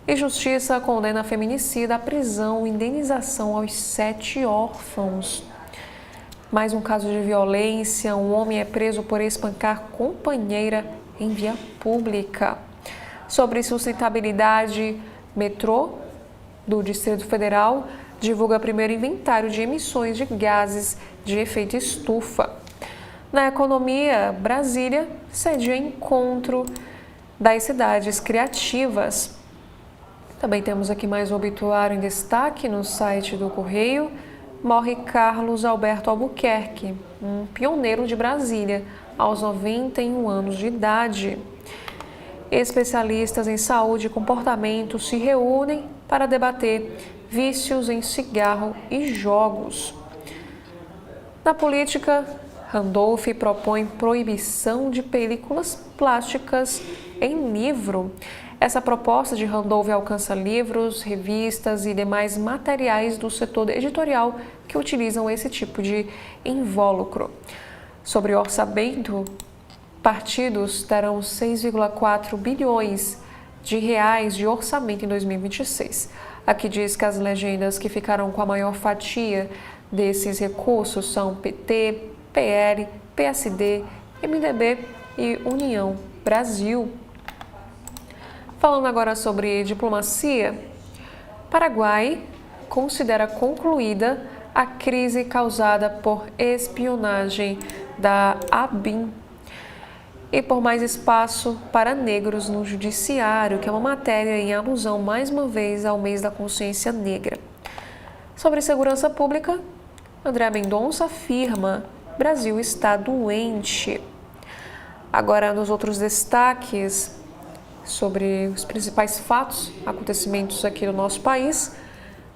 E Justiça condena feminicida à prisão e indenização aos 7 órfãos. Mais um caso de violência, um homem é preso por espancar companheira em via pública. Sobre sustentabilidade, metrô do Distrito Federal divulga primeiro inventário de emissões de gases de efeito estufa. Na economia, Brasília cedia encontro das cidades criativas. Também temos aqui mais um obituário em destaque no site do Correio. Morre Carlos Alberto Albuquerque, um pioneiro de Brasília, aos 91 anos de idade. Especialistas em saúde e comportamento se reúnem para debater vícios em cigarro e jogos. Na política, Randolph propõe proibição de películas plásticas em livro. Essa proposta de Randolph alcança livros, revistas e demais materiais do setor editorial que utilizam esse tipo de invólucro. Sobre orçamento, partidos terão 6,4 bilhões de reais de orçamento em 2026. Aqui diz que as legendas que ficarão com a maior fatia desses recursos são PT, PL, PSD, MDB e União Brasil. Falando agora sobre diplomacia, Paraguai considera concluída a crise causada por espionagem da ABIN e por mais espaço para negros no judiciário, que é uma matéria em alusão mais uma vez ao mês da consciência negra. Sobre segurança pública, André Mendonça afirma: Brasil está doente. Agora, nos outros destaques sobre os principais fatos, acontecimentos aqui no nosso país,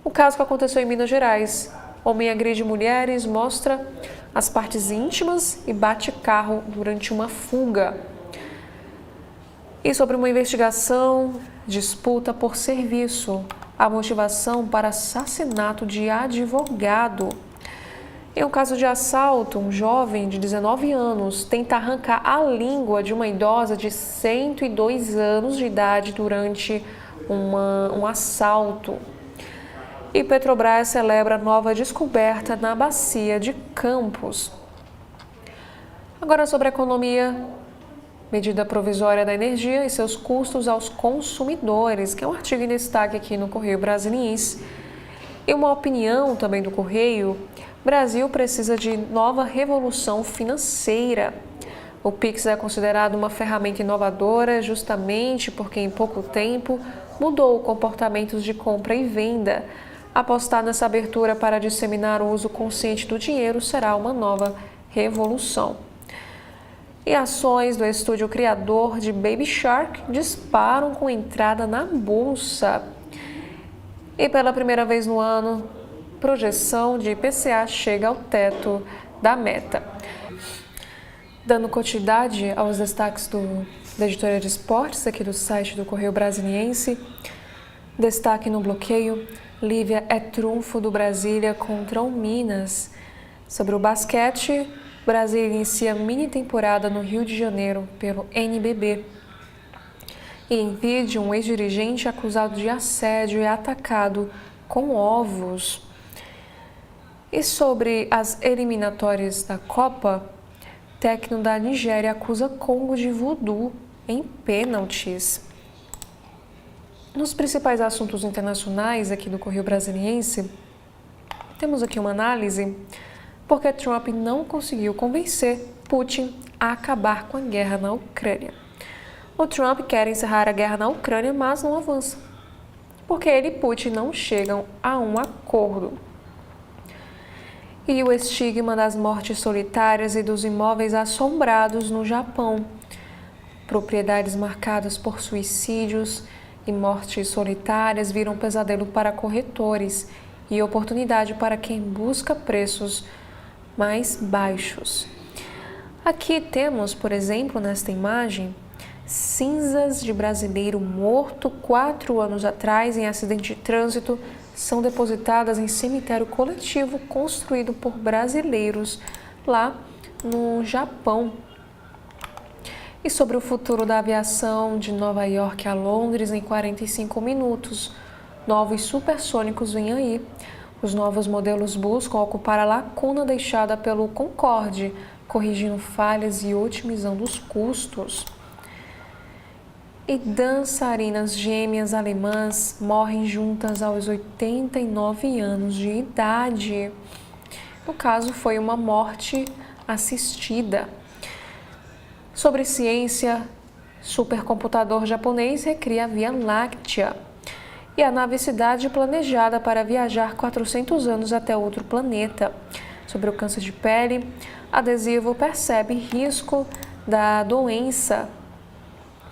o caso que aconteceu em Minas Gerais. Homem agride mulheres, mostra as partes íntimas e bate carro durante uma fuga. E sobre uma investigação, disputa por serviço, a motivação para assassinato de advogado. Em um caso de assalto, um jovem de 19 anos tenta arrancar a língua de uma idosa de 102 anos de idade durante um assalto. E Petrobras celebra nova descoberta na bacia de Campos. Agora sobre a economia, medida provisória da energia e seus custos aos consumidores, que é um artigo em destaque aqui no Correio Brasiliense. E uma opinião também do Correio: Brasil precisa de nova revolução financeira. O Pix é considerado uma ferramenta inovadora justamente porque em pouco tempo mudou comportamentos de compra e venda. Apostar nessa abertura para disseminar o uso consciente do dinheiro será uma nova revolução. E ações do estúdio criador de Baby Shark disparam com entrada na bolsa. E pela primeira vez no ano, projeção de IPCA chega ao teto da meta. Dando continuidade aos destaques da editoria de esportes aqui do site do Correio Brasiliense, destaque no bloqueio: Lívia é trunfo do Brasília contra o Minas. Sobre o basquete, Brasília inicia mini temporada no Rio de Janeiro pelo NBB. E em vídeo, um ex-dirigente acusado de assédio é atacado com ovos. E sobre as eliminatórias da Copa, técnico da Nigéria acusa Congo de voodoo em pênaltis. Nos principais assuntos internacionais aqui do Correio Brasiliense, temos aqui uma análise porque Trump não conseguiu convencer Putin a acabar com a guerra na Ucrânia. O Trump quer encerrar a guerra na Ucrânia, mas não avança, porque ele e Putin não chegam a um acordo. E o estigma das mortes solitárias e dos imóveis assombrados no Japão. Propriedades marcadas por suicídios e mortes solitárias viram pesadelo para corretores e oportunidade para quem busca preços mais baixos. Aqui temos, por exemplo, nesta imagem, cinzas de brasileiro morto 4 anos atrás em acidente de trânsito são depositadas em cemitério coletivo construído por brasileiros lá no Japão. E sobre o futuro da aviação de Nova York a Londres em 45 minutos, novos supersônicos vêm aí. Os novos modelos buscam ocupar a lacuna deixada pelo Concorde, corrigindo falhas e otimizando os custos. E dançarinas gêmeas alemãs morrem juntas aos 89 anos de idade. No caso, foi uma morte assistida. Sobre ciência, supercomputador japonês recria a Via Láctea. E a nave Cidade planejada para viajar 400 anos até outro planeta. Sobre o câncer de pele, adesivo percebe risco da doença.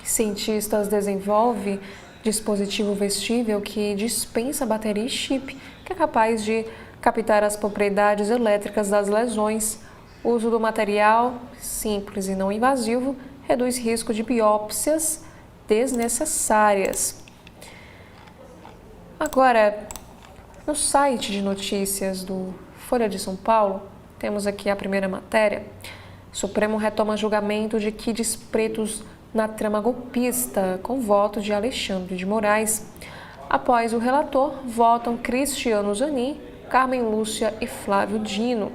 Cientistas desenvolvem dispositivo vestível que dispensa bateria e chip, que é capaz de captar as propriedades elétricas das lesões. O uso do material, simples e não invasivo, reduz risco de biópsias desnecessárias. Agora, no site de notícias do Folha de São Paulo, temos aqui a primeira matéria. Supremo retoma julgamento de kids pretos na trama golpista, com voto de Alexandre de Moraes. Após o relator, votam Cristiano Zanin, Carmen Lúcia e Flávio Dino.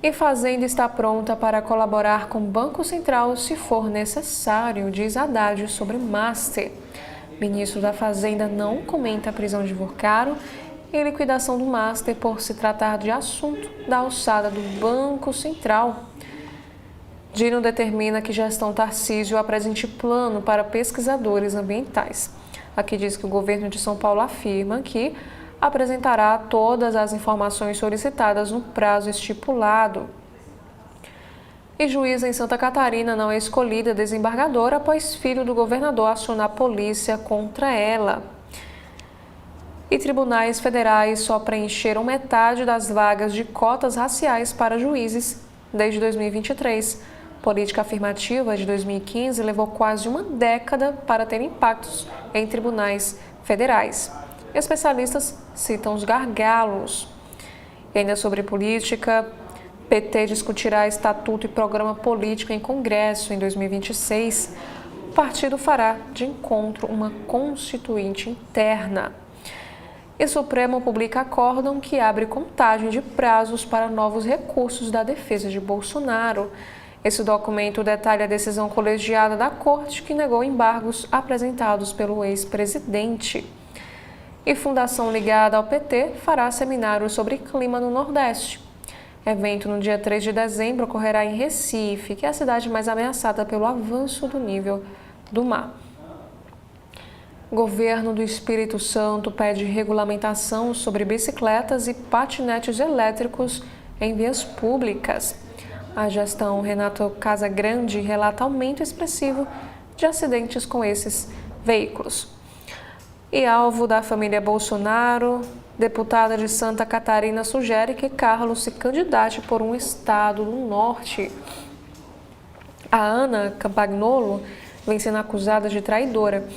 E Fazenda está pronta para colaborar com o Banco Central se for necessário, diz Haddad sobre Master. Ministro da Fazenda não comenta a prisão de Vorcaro e liquidação do Master por se tratar de assunto da alçada do Banco Central. Dino determina que gestão Tarcísio apresente plano para pesquisadores ambientais. Aqui diz que o governo de São Paulo afirma que apresentará todas as informações solicitadas no prazo estipulado. E juíza em Santa Catarina não é escolhida desembargadora após filho do governador acionar a polícia contra ela. E tribunais federais só preencheram metade das vagas de cotas raciais para juízes desde 2023. Política afirmativa de 2015 levou quase uma década para ter impactos em tribunais federais. Especialistas citam os gargalos. E ainda sobre política, PT discutirá estatuto e programa político em Congresso em 2026. O partido fará de encontro uma constituinte interna. E Supremo publica acórdão que abre contagem de prazos para novos recursos da defesa de Bolsonaro. Esse documento detalha a decisão colegiada da Corte que negou embargos apresentados pelo ex-presidente. E fundação ligada ao PT fará seminário sobre clima no Nordeste. Evento no dia 3 de dezembro ocorrerá em Recife, que é a cidade mais ameaçada pelo avanço do nível do mar. Governo do Espírito Santo pede regulamentação sobre bicicletas e patinetes elétricos em vias públicas. A gestão Renato Casagrande relata aumento expressivo de acidentes com esses veículos. E alvo da família Bolsonaro, deputada de Santa Catarina sugere que Carlos se candidate por um estado do norte. A Ana Campagnolo vem sendo acusada de traidora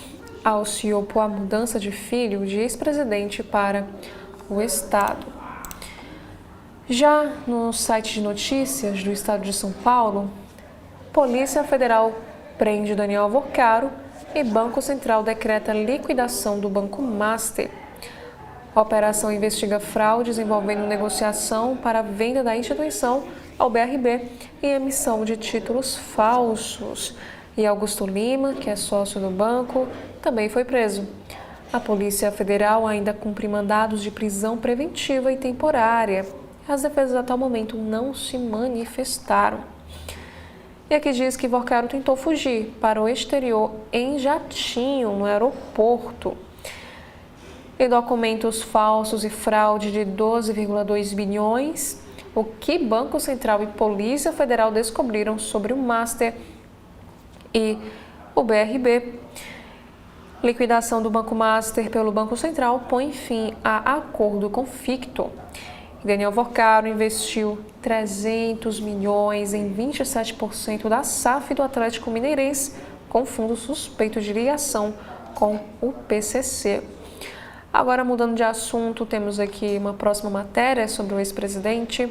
ao se opor à mudança de filho de ex-presidente para o estado. Já no site de notícias do estado de São Paulo, Polícia Federal prende Daniel Alvorcaro e Banco Central decreta liquidação do Banco Master. A operação investiga fraudes envolvendo negociação para a venda da instituição ao BRB e emissão de títulos falsos. E Augusto Lima, que é sócio do banco, também foi preso. A Polícia Federal ainda cumpre mandados de prisão preventiva e temporária. As defesas até o momento não se manifestaram. E aqui diz que Alvorcaro tentou fugir para o exterior em jatinho no aeroporto. E documentos falsos e fraude de 12,2 bilhões, o que Banco Central e Polícia Federal descobriram sobre o Master e o BRB. Liquidação do Banco Master pelo Banco Central põe fim a acordo com Ficto. Daniel Alvorcaro investiu 300 milhões em 27% da SAF do Atlético Mineirense, com fundo suspeito de ligação com o PCC. Agora, mudando de assunto, temos aqui uma próxima matéria sobre o ex-presidente.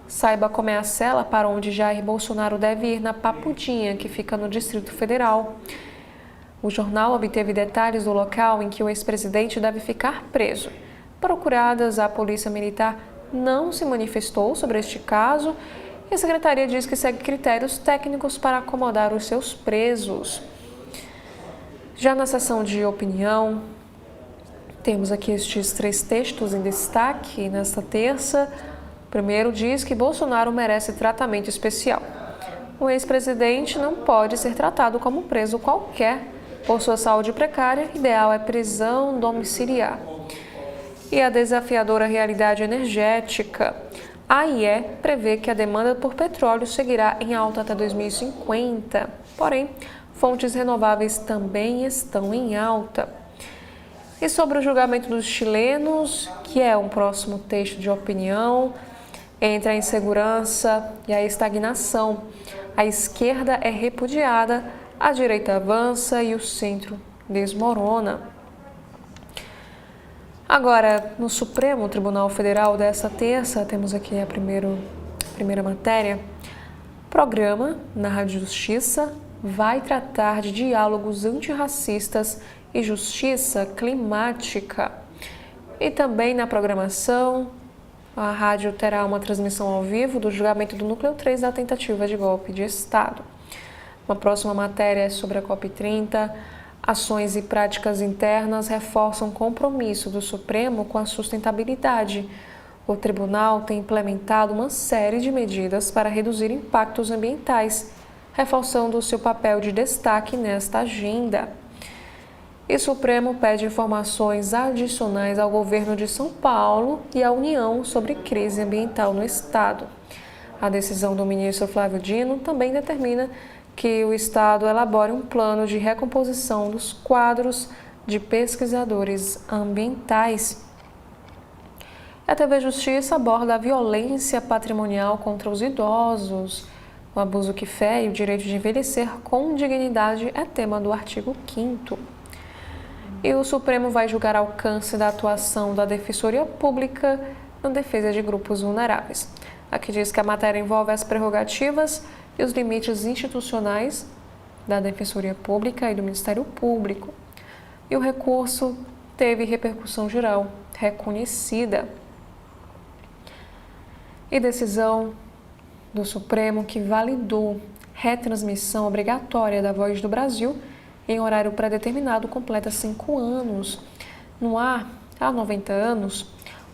Saiba como é a cela para onde Jair Bolsonaro deve ir na Papudinha, que fica no Distrito Federal. O jornal obteve detalhes do local em que o ex-presidente deve ficar preso. Procuradas, a Polícia Militar não se manifestou sobre este caso e a Secretaria diz que segue critérios técnicos para acomodar os seus presos. Já na seção de opinião, temos aqui estes 3 textos em destaque nesta terça. O primeiro diz que Bolsonaro merece tratamento especial. O ex-presidente não pode ser tratado como preso qualquer. Por sua saúde precária, ideal é prisão domiciliar. E a desafiadora realidade energética. A AIE prevê que a demanda por petróleo seguirá em alta até 2050. Porém, fontes renováveis também estão em alta. E sobre o julgamento dos chilenos, que é um próximo texto de opinião, entre a insegurança e a estagnação. A esquerda é repudiada, a direita avança e o centro desmorona. Agora, no Supremo Tribunal Federal desta terça, temos aqui a primeira matéria. Programa na Rádio Justiça vai tratar de diálogos antirracistas e justiça climática. E também na programação, a rádio terá uma transmissão ao vivo do julgamento do Núcleo 3 da tentativa de golpe de Estado. Uma próxima matéria é sobre a COP30. Ações e práticas internas reforçam o compromisso do Supremo com a sustentabilidade. O tribunal tem implementado uma série de medidas para reduzir impactos ambientais, reforçando o seu papel de destaque nesta agenda. E o Supremo pede informações adicionais ao governo de São Paulo e à União sobre crise ambiental no Estado. A decisão do ministro Flávio Dino também determina que o Estado elabore um plano de recomposição dos quadros de pesquisadores ambientais. A TV Justiça aborda a violência patrimonial contra os idosos. O abuso que fere o direito de envelhecer com dignidade é tema do artigo 5º. E o Supremo vai julgar alcance da atuação da Defensoria Pública na defesa de grupos vulneráveis. Aqui diz que a matéria envolve as prerrogativas e os limites institucionais da Defensoria Pública e do Ministério Público. E o recurso teve repercussão geral reconhecida. E decisão do Supremo que validou retransmissão obrigatória da Voz do Brasil em horário pré-determinado completa 5 anos. No ar, há 90 anos,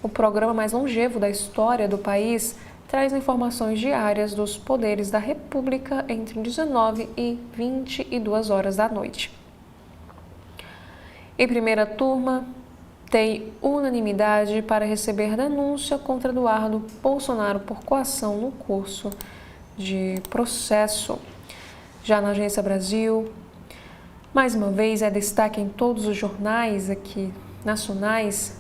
o programa mais longevo da história do país traz informações diárias dos poderes da República entre 19 e 22 horas da noite. Em primeira turma, tem unanimidade para receber denúncia contra Eduardo Bolsonaro por coação no curso de processo. Já na Agência Brasil, mais uma vez é destaque em todos os jornais aqui nacionais,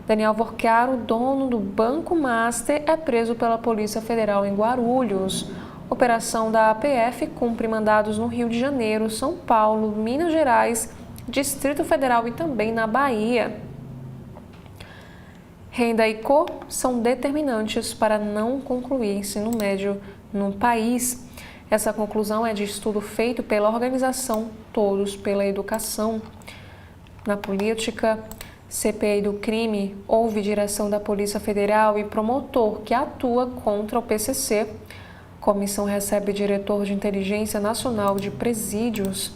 Daniel Vorcaro, dono do Banco Master, é preso pela Polícia Federal em Guarulhos. Operação da APF cumpre mandados no Rio de Janeiro, São Paulo, Minas Gerais, Distrito Federal e também na Bahia. Renda e cor são determinantes para não concluir ensino médio no país. Essa conclusão é de estudo feito pela organização Todos pela Educação. Na política, CPI do crime, houve direção da Polícia Federal e promotor que atua contra o PCC. Comissão recebe diretor de Inteligência Nacional de Presídios.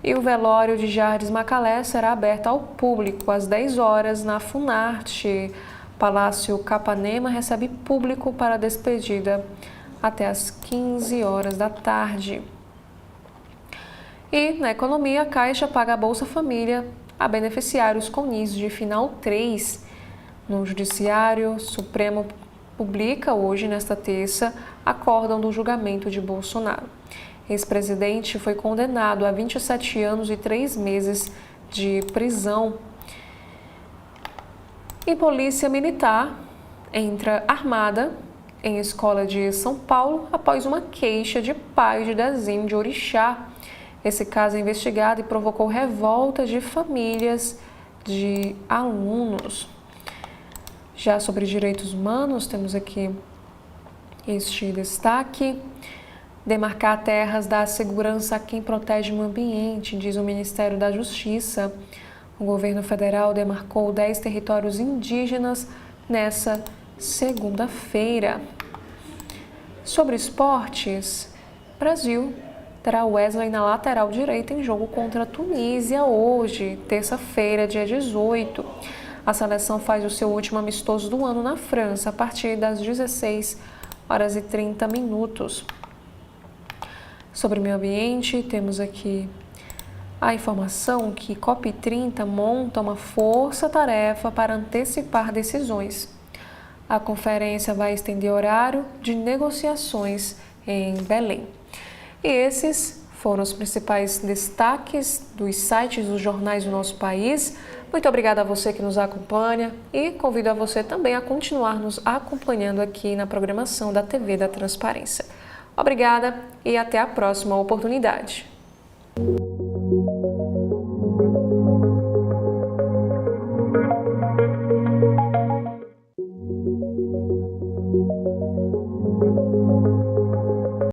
E o velório de Jardes Macalé será aberto ao público às 10 horas na Funarte. Palácio Capanema recebe público para despedida até às 15 horas da tarde. E na economia, a Caixa paga a Bolsa Família a beneficiários com NIS de final 3. No Judiciário, Supremo publica hoje, nesta terça, acórdão do julgamento de Bolsonaro. Ex-presidente foi condenado a 27 anos e 3 meses de prisão. E Polícia Militar entra armada em escola de São Paulo após uma queixa de pai de desenho de orixá. Esse caso é investigado e provocou revolta de famílias de alunos. Já sobre direitos humanos, temos aqui este destaque. Demarcar terras dá segurança a quem protege o ambiente, diz o Ministério da Justiça. O governo federal demarcou 10 territórios indígenas nessa segunda-feira. Sobre esportes, Brasil terá Wesley na lateral direita em jogo contra a Tunísia hoje, terça-feira, dia 18. A seleção faz o seu último amistoso do ano na França, a partir das 16h30. Sobre o meio ambiente, temos aqui a informação que COP30 monta uma força-tarefa para antecipar decisões. A conferência vai estender horário de negociações em Belém. E esses foram os principais destaques dos sites dos jornais do nosso país. Muito obrigada a você que nos acompanha e convido a você também a continuar nos acompanhando aqui na programação da TV da Transparência. Obrigada e até a próxima oportunidade.